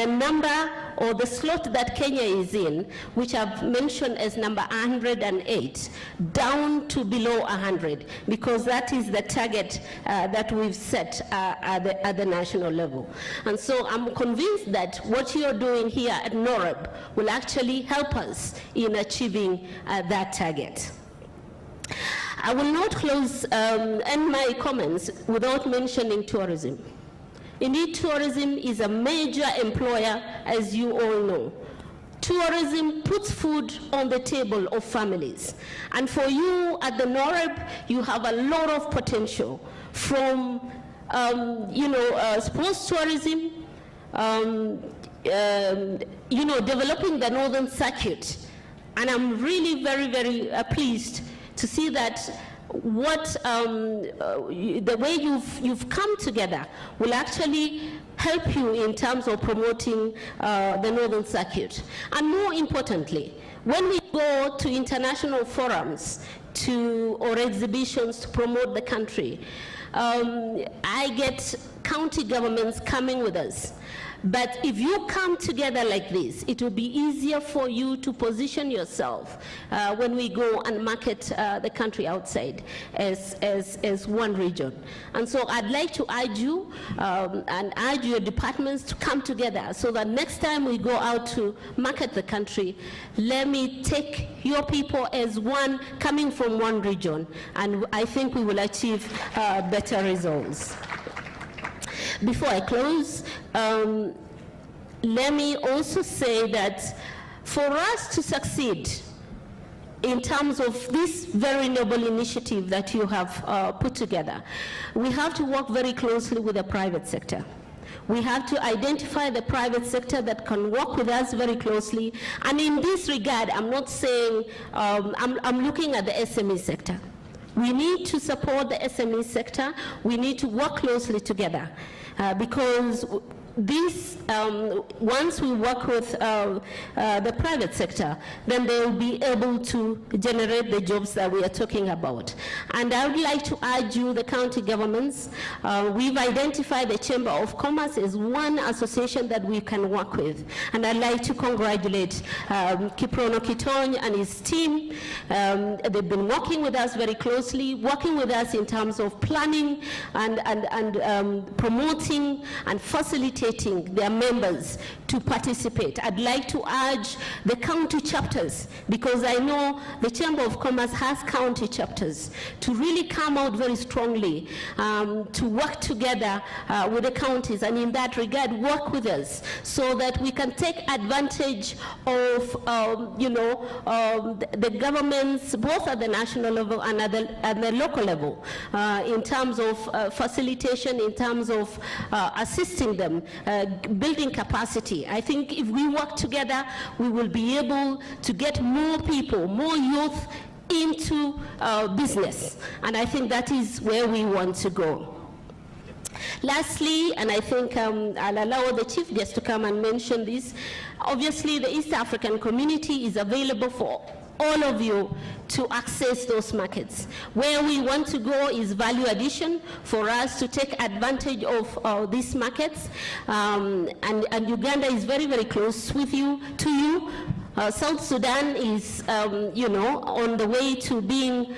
number or the slot that Kenya is in, which I've mentioned as number 108, down to below 100, because that is the target that we've set at the national level. And so I'm convinced that what you're doing here at Noreb will actually help us in achieving that target. I will not end my comments without mentioning tourism. Indeed, tourism is a major employer, as you all know. Tourism puts food on the table of families. And for you at the Noreb, you have a lot of potential from, sports tourism, developing the northern circuit. And I'm really very, very pleased to see that the way you've come together will actually help you in terms of promoting the northern circuit. And more importantly, when we go to international forums or exhibitions to promote the country, I get county governments coming with us. But if you come together like this, it will be easier for you to position yourself when we go and market the country outside as one region. And so I'd like to urge you and urge your departments to come together so that next time we go out to market the country, let me take your people as one coming from one region, and I think we will achieve better results. Before I close, let me also say that for us to succeed in terms of this very noble initiative that you have put together, we have to work very closely with the private sector. We have to identify the private sector that can work with us very closely. And in this regard, I'm not saying, I'm looking at the SME sector. We need to support the SME sector. We need to work closely together because this, once we work with the private sector, then they will be able to generate the jobs that we are talking about. And I would like to urge you, the county governments, we've identified the Chamber of Commerce as one association that we can work with. And I'd like to congratulate Kiprono Kitony and his team. They've been working with us very closely, working with us in terms of planning and promoting and facilitating their members to participate. I'd like to urge the county chapters, because I know the Chamber of Commerce has county chapters, to really come out very strongly to work together with the counties, and in that regard work with us so that we can take advantage of the governments both at the national level and at the local level in terms of facilitation, in terms of assisting them, building capacity. I think if we work together, we will be able to get more people, more youth into business. And I think that is where we want to go. Lastly, and I think I'll allow the chief guest to come and mention this, obviously the East African community is available for all of you to access those markets. Where we want to go is value addition for us to take advantage of these markets. And Uganda is very, very close with you, to you. South Sudan is, on the way to being,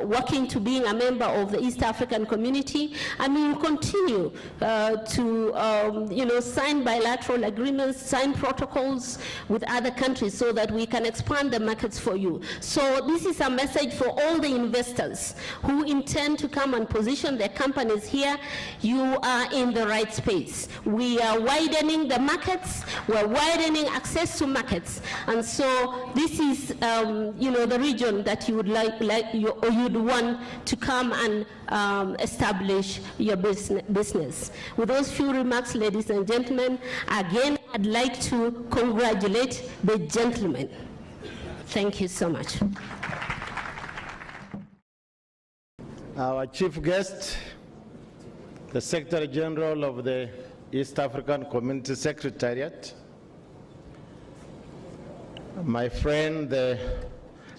working to being a member of the East African Community, and we will continue to, sign bilateral agreements, sign protocols with other countries so that we can expand the markets for you. So this is a message for all the investors who intend to come and position their companies here. You are in the right space. We are widening the markets, we're widening access to markets. And so this is, the region that you would you'd want to come and establish your business. With those few remarks, ladies and gentlemen, again, I'd like to congratulate the gentleman. Thank you so much.
Our chief guest, the Secretary General of the East African Community Secretariat, my friend, the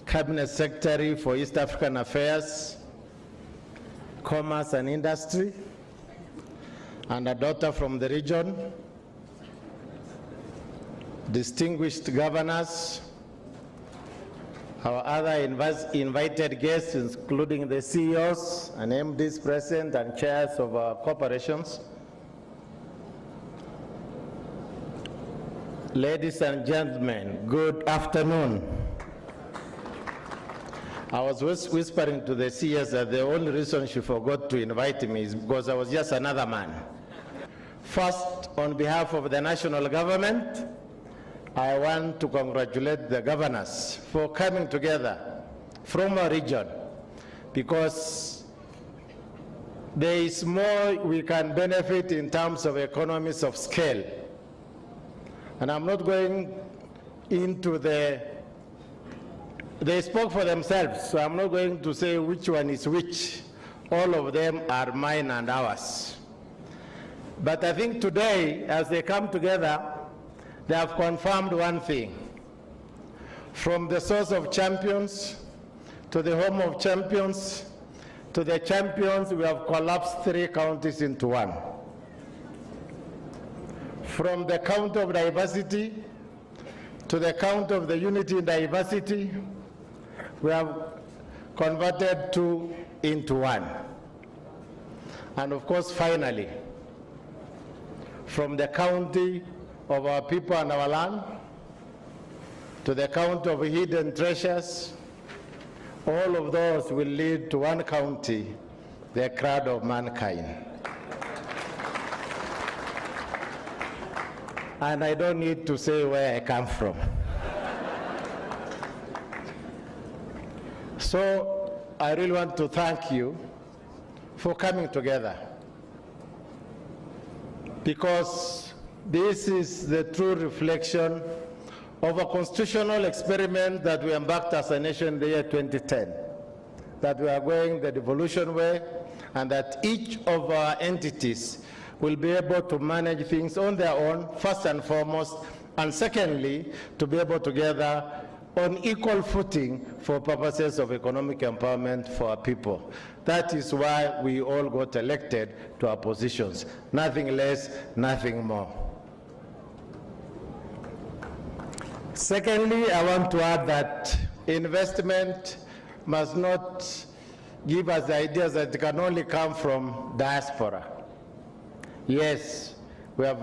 Cabinet Secretary for East African Affairs, Commerce and Industry, and a daughter from the region, distinguished governors, our other invited guests, including the CEOs and MDs present and chairs of our corporations, ladies and gentlemen, good afternoon. I was whispering to the CS that the only reason she forgot to invite me is because I was just another man. First, on behalf of the national government, I want to congratulate the governors for coming together from our region, because there is more we can benefit in terms of economies of scale. And I'm not going into they spoke for themselves, so I'm not going to say which one is which. All of them are mine and ours. But I think today, as they come together, they have confirmed one thing. From the source of champions to the home of champions to the champions, we have collapsed 3 counties into one. From the count of diversity to the count of the unity in diversity, we have converted 2 into 1. And of course, finally, from the county of our people and our land to the count of hidden treasures, all of those will lead to one county, the crowd of mankind. And I don't need to say where I come from. So I really want to thank you for coming together, because this is the true reflection of a constitutional experiment that we embarked as a nation in the year 2010, that we are going the devolution way, and that each of our entities will be able to manage things on their own, first and foremost, and secondly, to be able to gather on equal footing for purposes of economic empowerment for our people. That is why we all got elected to our positions. Nothing less, nothing more. Secondly, I want to add that investment must not give us the idea that it can only come from diaspora. Yes, we have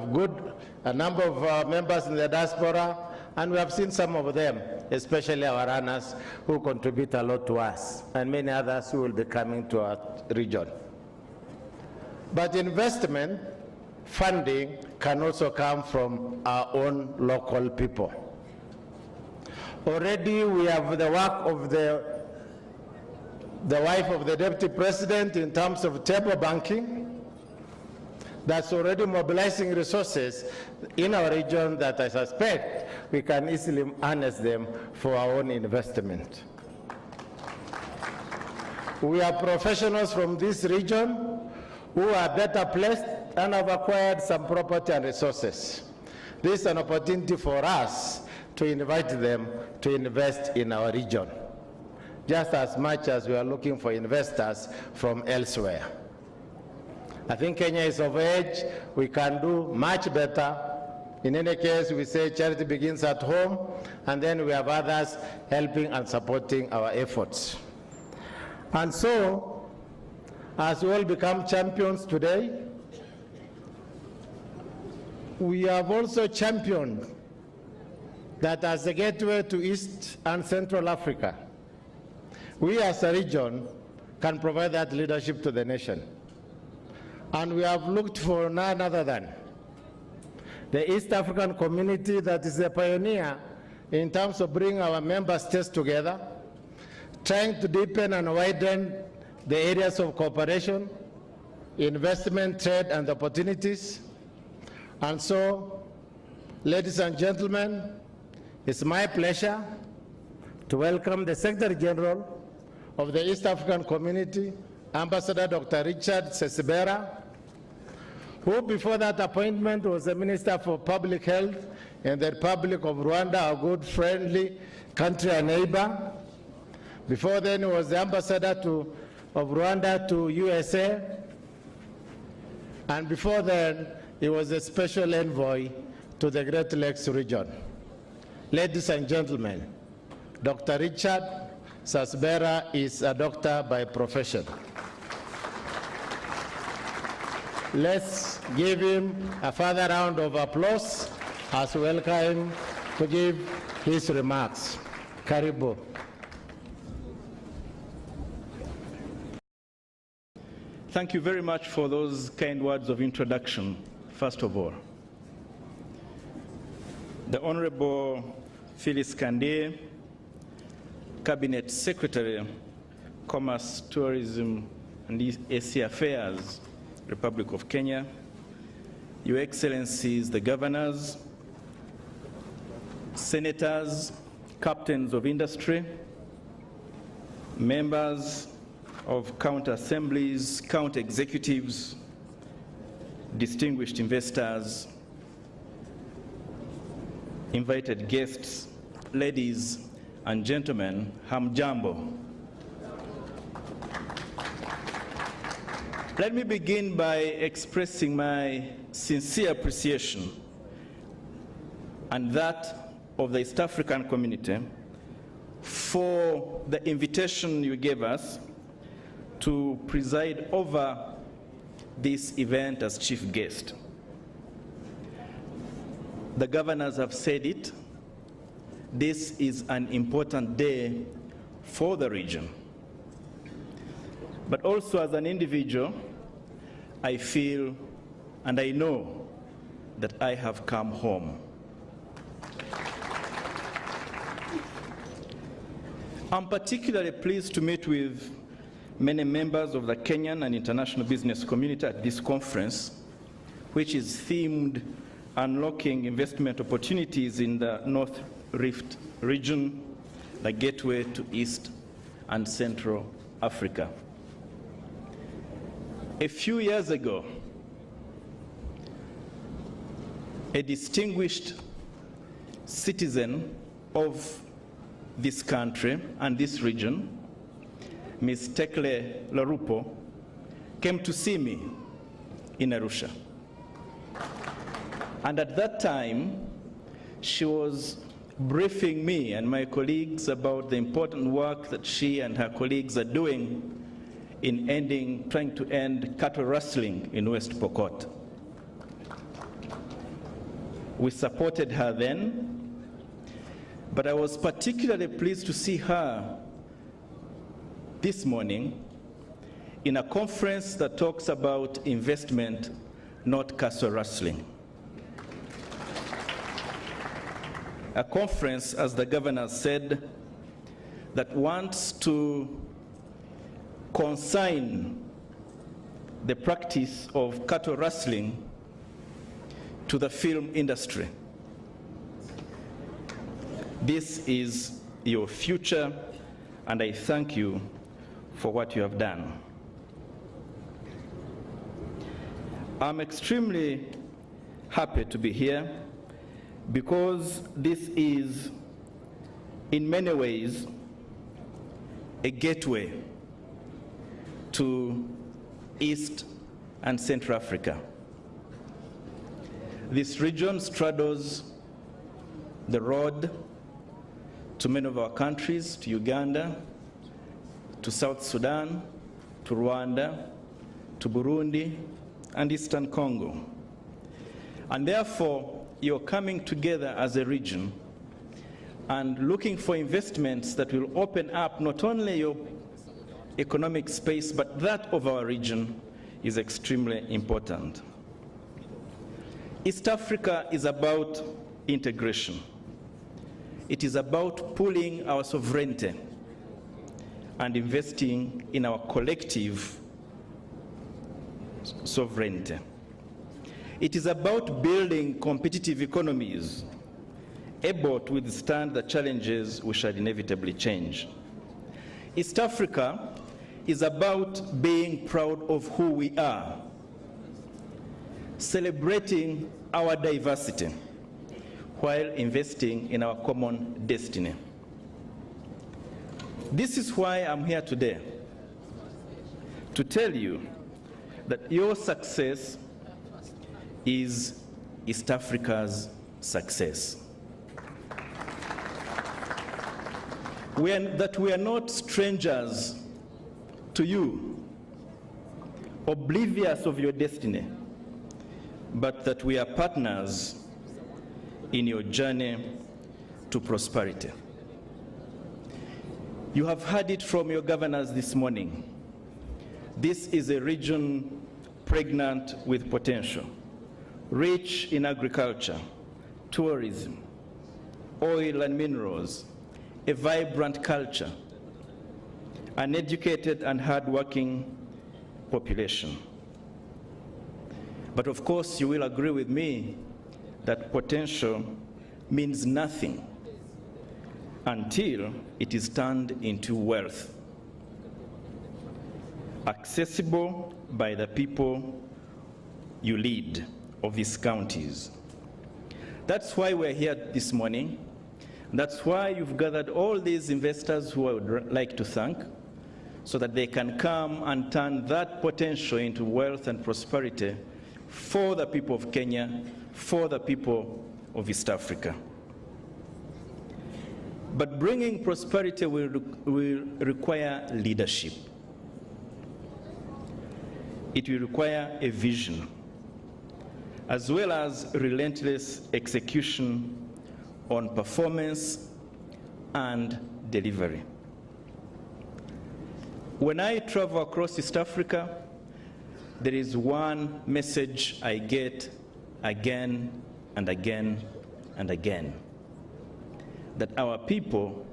a number of members in the diaspora, and we have seen some of them, especially our runners, who contribute a lot to us, and many others who will be coming to our region. But investment funding can also come from our own local people. Already we have the work of the wife of the deputy president in terms of table banking, that's already mobilizing resources in our region that I suspect we can easily harness them for our own investment. We are professionals from this region who are better placed and have acquired some property and resources. This is an opportunity for us to invite them to invest in our region, just as much as we are looking for investors from elsewhere. I think Kenya is of age. We can do much better
In any case, we say charity begins at home, and then we have others helping and supporting our efforts. And so, as we all become champions today, we have also championed that as a gateway to East and Central Africa, we as a region can provide that leadership to the nation. And we have looked for none other than the East African community that is a pioneer in terms of bringing our member states together, trying to deepen and widen the areas of cooperation, investment, trade, and opportunities. And so, ladies and gentlemen, it's my pleasure to welcome the Secretary General of the East African Community, Ambassador Dr. Richard Sezibera, who before that appointment was the Minister for Public Health in the Republic of Rwanda, a good friendly country and neighbor. Before then he was the Ambassador of Rwanda to USA. And before then he was a special envoy to the Great Lakes region. Ladies and gentlemen, Dr. Richard Sezibera is a doctor by profession. Let's give him a further round of applause as we welcome him to give his remarks. Karibu.
Thank you very much for those kind words of introduction, first of all. The Honorable Phyllis Kandie, Cabinet Secretary, Commerce, Tourism, and AC Affairs, Republic of Kenya, Your Excellencies, the governors, senators, captains of industry, members of county assemblies, county executives, distinguished investors, invited guests, ladies and gentlemen, hamjambo. Let me begin by expressing my sincere appreciation and that of the East African community for the invitation you gave us to preside over this event as chief guest. The governors have said it. This is an important day for the region. But also as an individual, I feel and I know that I have come home. I'm particularly pleased to meet with many members of the Kenyan and international business community at this conference, which is themed Unlocking Investment Opportunities in the North Rift region, the gateway to East and Central Africa. A few years ago, a distinguished citizen of this country and this region, Ms. Tekle Larupo, came to see me in Arusha. And at that time, she was briefing me and my colleagues about the important work that she and her colleagues are doing in trying to end cattle rustling in West Pokot. We supported her then, but I was particularly pleased to see her this morning in a conference that talks about investment, not cattle rustling. A conference, as the governor said, that wants to consign the practice of cattle rustling to the film industry. This is your future, and I thank you for what you have done. I'm extremely happy to be here because this is, in many ways, a gateway to East and Central Africa. This region straddles the road to many of our countries, to Uganda, to South Sudan, to Rwanda, to Burundi, and Eastern Congo. And therefore, you're coming together as a region and looking for investments that will open up not only your economic space, but that of our region is extremely important. East Africa is about integration. It is about pooling our sovereignty and investing in our collective sovereignty. It is about building competitive economies able to withstand the challenges we shall inevitably change. East Africa is about being proud of who we are, celebrating our diversity while investing in our common destiny. This is why I'm here today, to tell you that your success is East Africa's success. That we are not strangers to you, oblivious of your destiny, but that we are partners in your journey to prosperity. You have heard it from your governors this morning. This is a region pregnant with potential, rich in agriculture, tourism, oil and minerals, a vibrant culture, an educated and hardworking population. But of course, you will agree with me that potential means nothing until it is turned into wealth, accessible by the people you lead of these counties. That's why we're here this morning. That's why you've gathered all these investors who I would like to thank, so that they can come and turn that potential into wealth and prosperity for the people of Kenya, for the people of East Africa. But bringing prosperity will require leadership. It will require a vision, as well as relentless execution on performance and delivery. When I travel across East Africa, there is one message I get again and again and again, that our people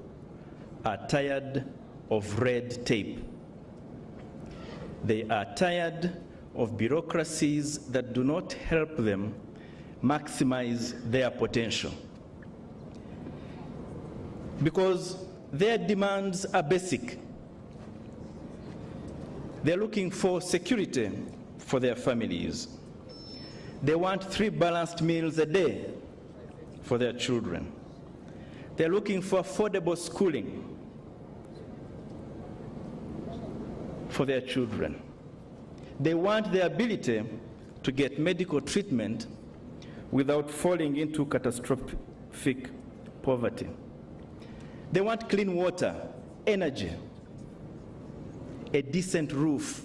are tired of red tape. They are tired of bureaucracies that do not help them maximize their potential, because their demands are basic. They're looking for security for their families. They want 3 balanced meals a day for their children. They're looking for affordable schooling for their children. They want the ability to get medical treatment without falling into catastrophic poverty. They want clean water, energy, a decent roof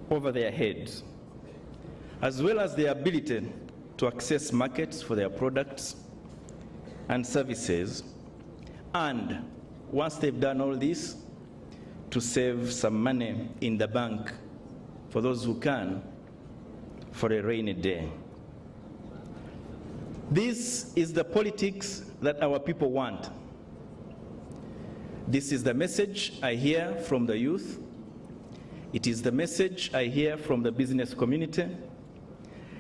over their heads, as well as the ability to access markets for their products and services, and once they've done all this, to save some money in the bank for those who can, for a rainy day. This is the politics that our people want. This is the message I hear from the youth. It is the message I hear from the business community.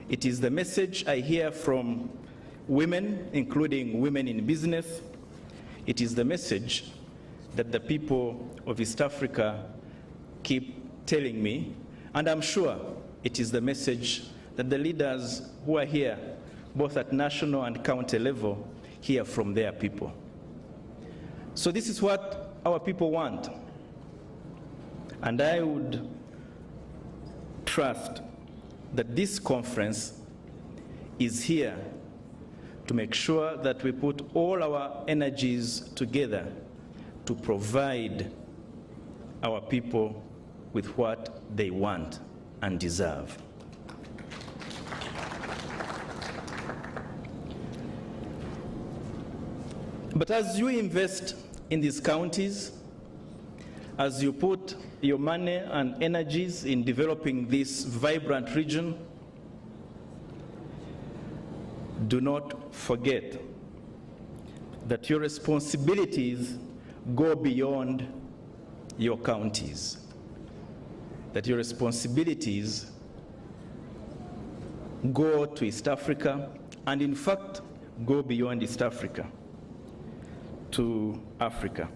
It is the message I hear from women, including women in business. It is the message that the people of East Africa keep telling me, and I'm sure it is the message that the leaders who are here, both at national and county level, hear from their people. So this is what our people want. And I would trust that this conference is here to make sure that we put all our energies together to provide our people with what they want and deserve. But as you invest in these counties, as you put your money and energies in developing this vibrant region, do not forget that your responsibilities go beyond your counties, that your responsibilities go to East Africa, and in fact, go beyond East Africa to Africa.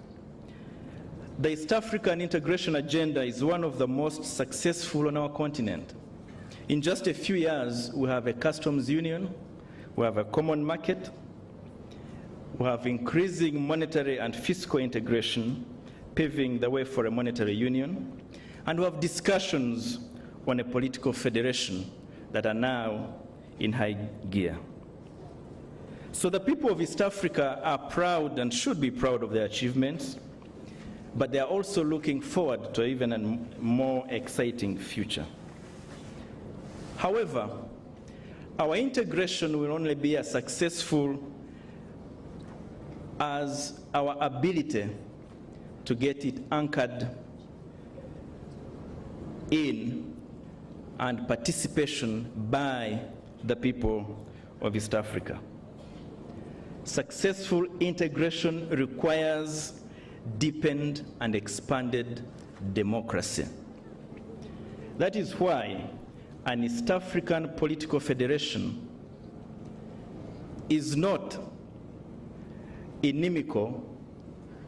The East African integration agenda is one of the most successful on our continent. In just a few years, we have a customs union, we have a common market, we have increasing monetary and fiscal integration, paving the way for a monetary union, and we have discussions on a political federation that are now in high gear. So the people of East Africa are proud and should be proud of their achievements, but they are also looking forward to even a more exciting future. However, our integration will only be as successful as our ability to get it anchored in and participation by the people of East Africa. Successful integration requires deepened and expanded democracy. That is why an East African political federation is not inimical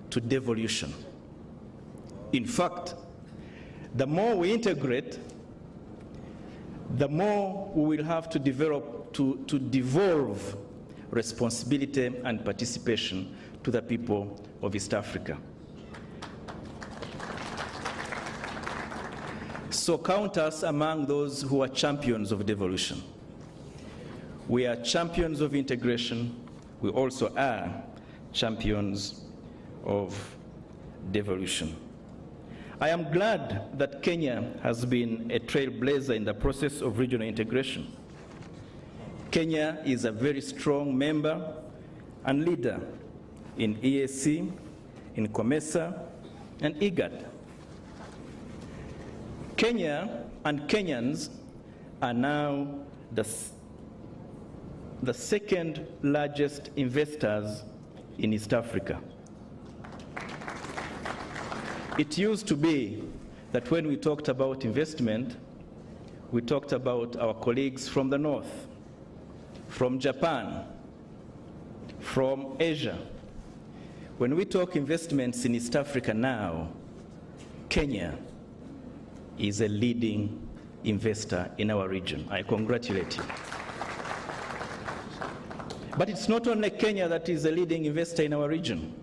to devolution. In fact, the more we integrate, the more we will have to develop, to devolve responsibility and participation to the people of East Africa. So count us among those who are champions of devolution. We are champions of integration. We also are champions of devolution. I am glad that Kenya has been a trailblazer in the process of regional integration. Kenya is a very strong member and leader in EAC, in COMESA, and IGAD. Kenya and Kenyans are now the second largest investors in East Africa. It used to be that when we talked about investment, we talked about our colleagues from the north, from Japan, from Asia. When we talk investments in East Africa now, Kenya is a leading investor in our region. I congratulate you. But it's not only Kenya that is a leading investor in our region.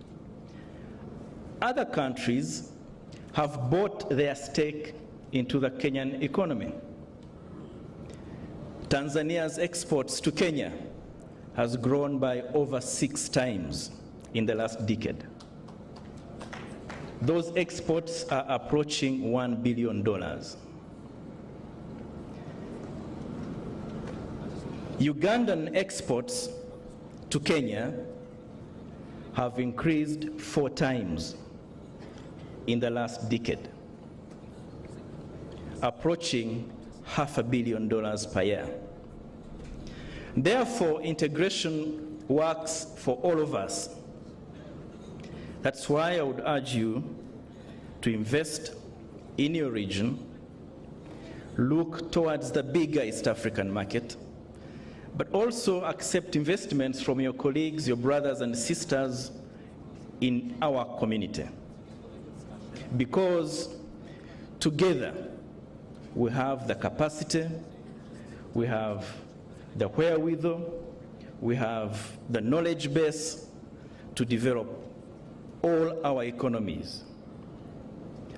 Other countries have bought their stake into the Kenyan economy. Tanzania's exports to Kenya has grown by over 6 times in the last decade. Those exports are approaching $1 billion. Ugandan exports to Kenya have increased 4 times in the last decade, approaching $500 million per year. Therefore, integration works for all of us. That's why I would urge you to invest in your region, look towards the bigger East African market, but also accept investments from your colleagues, your brothers and sisters in our community. Because together we have the capacity, we have the wherewithal, we have the knowledge base to develop all our economies.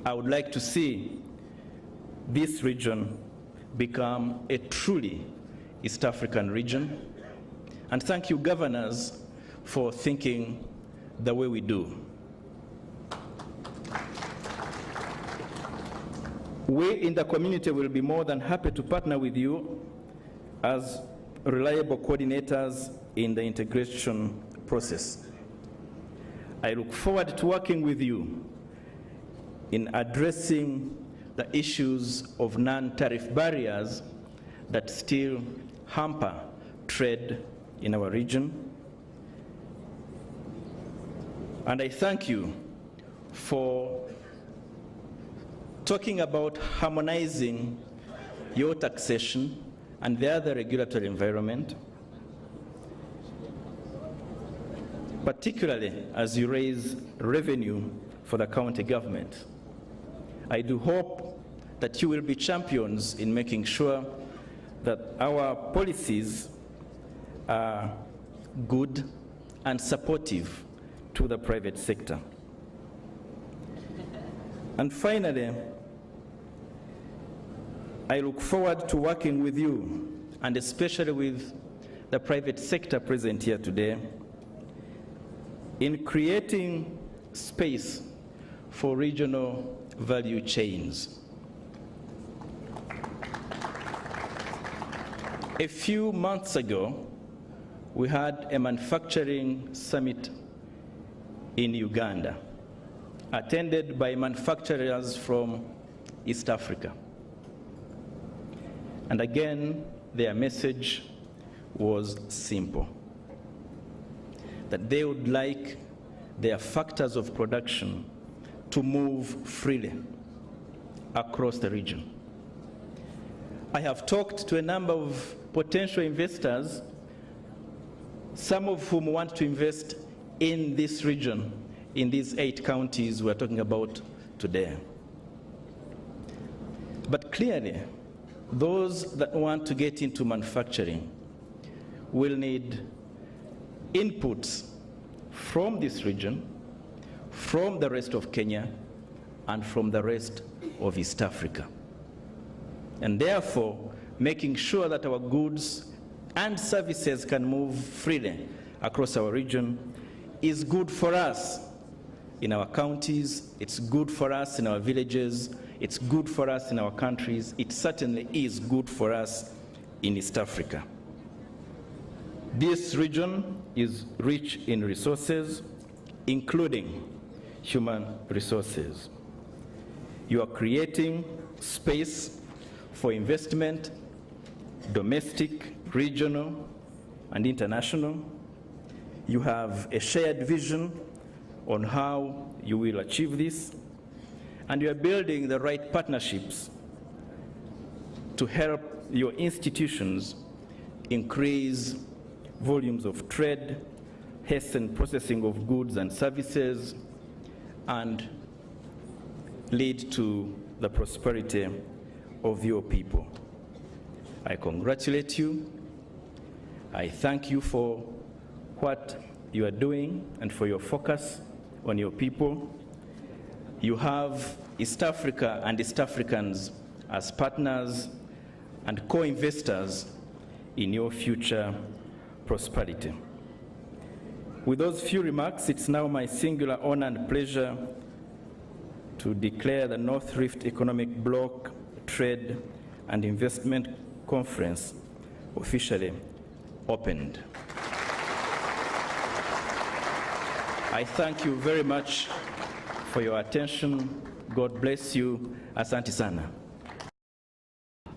I would like to see this region become a truly East African region. And thank you, governors, for thinking the way we do. We in the community will be more than happy to partner with you as reliable coordinators in the integration process. I look forward to working with you in addressing the issues of non-tariff barriers that still hamper trade in our region. And I thank you for talking about harmonizing your taxation and the other regulatory environment, particularly as you raise revenue for the county government. I do hope that you will be champions in making sure that our policies are good and supportive to the private sector. And finally, I look forward to working with you, and especially with the private sector present here today, in creating space for regional value chains. A few months ago, we had a manufacturing summit in Uganda, attended by manufacturers from East Africa. And again, their message was simple, that they would like their factors of production to move freely across the region. I have talked to a number of potential investors, some of whom want to invest in this region, in these 8 counties we're talking about today. But clearly, those that want to get into manufacturing will need inputs from this region, from the rest of Kenya, and from the rest of East Africa. And therefore, making sure that our goods and services can move freely across our region is good for us in our counties, it's good for us in our villages, it's good for us in our countries, it certainly is good for us in East Africa. This region is rich in resources, including human resources. You are creating space for investment, domestic, regional, and international. You have a shared vision on how you will achieve this, and you are building the right partnerships to help your institutions increase volumes of trade, hasten processing of goods and services, and lead to the prosperity of your people. I congratulate you. I thank you for what you are doing and for your focus on your people. You have East Africa and East Africans as partners and co-investors in your future prosperity. With those few remarks, it's now my singular honor and pleasure to declare the North Rift Economic Bloc Trade and Investment Conference officially opened. I thank you very much for your attention. God bless you. Asante sana.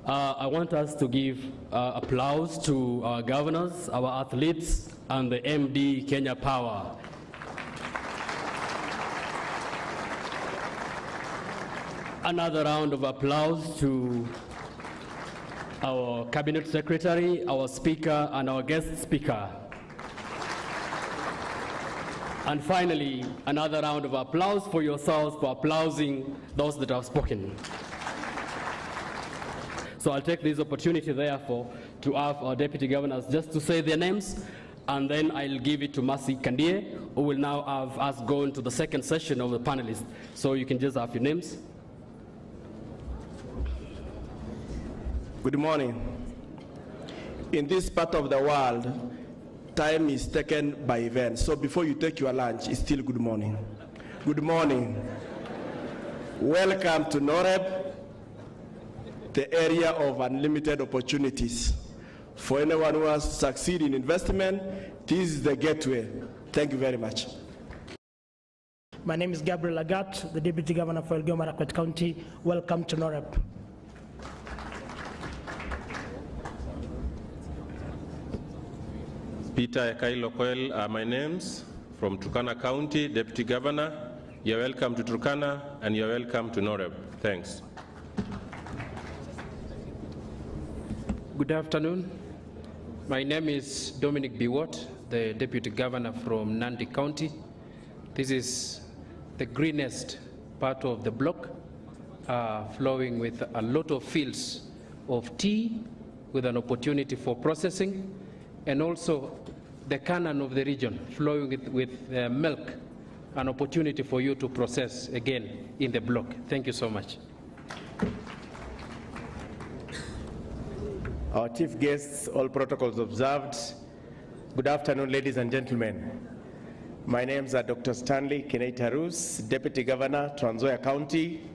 I want us to give applause to our governors, our athletes, and the MD Kenya Power. Another round of applause to our Cabinet Secretary, our Speaker, and our guest speaker. And finally, another round of applause for yourselves for applauding those that have spoken. So I'll take this opportunity, therefore, to ask our deputy governors just to say their names, and then I'll give it to Mercy Kandie, who will now have us go into the second session of the panelists. So you can just have your names.
Good morning.
in this part of the world, time is taken by events. So before you take your lunch, it's still good morning. Good morning. Welcome to Noreb, the area of unlimited opportunities. For anyone who wants to succeed in investment, this is the gateway. Thank you very much.
My name is Gabriel Agat, the Deputy Governor for Elgeyo Marakwet County. Welcome to Noreb.
Peter Ekailo Koel are my names, from Turkana County, Deputy Governor. You're welcome to Turkana and you're welcome to Noreb. Thanks.
Good afternoon. My name is Dominic Biwott, the Deputy Governor from Nandi County. This is the greenest part of the block, flowing with a lot of fields of tea with an opportunity for processing, and also the cannon of the region flowing with milk, an opportunity for you to process again in the block. Thank you so much.
Our chief guests, all protocols observed. Good afternoon, ladies and gentlemen. My names are Dr. Stanley Kinei-Tarus, Deputy Governor, Trans Nzoia County,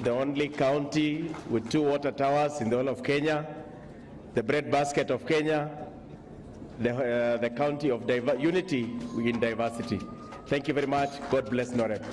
the only county with 2 water towers in the whole of Kenya, the breadbasket of Kenya, the county of unity in diversity. Thank you very much. God bless Noreb.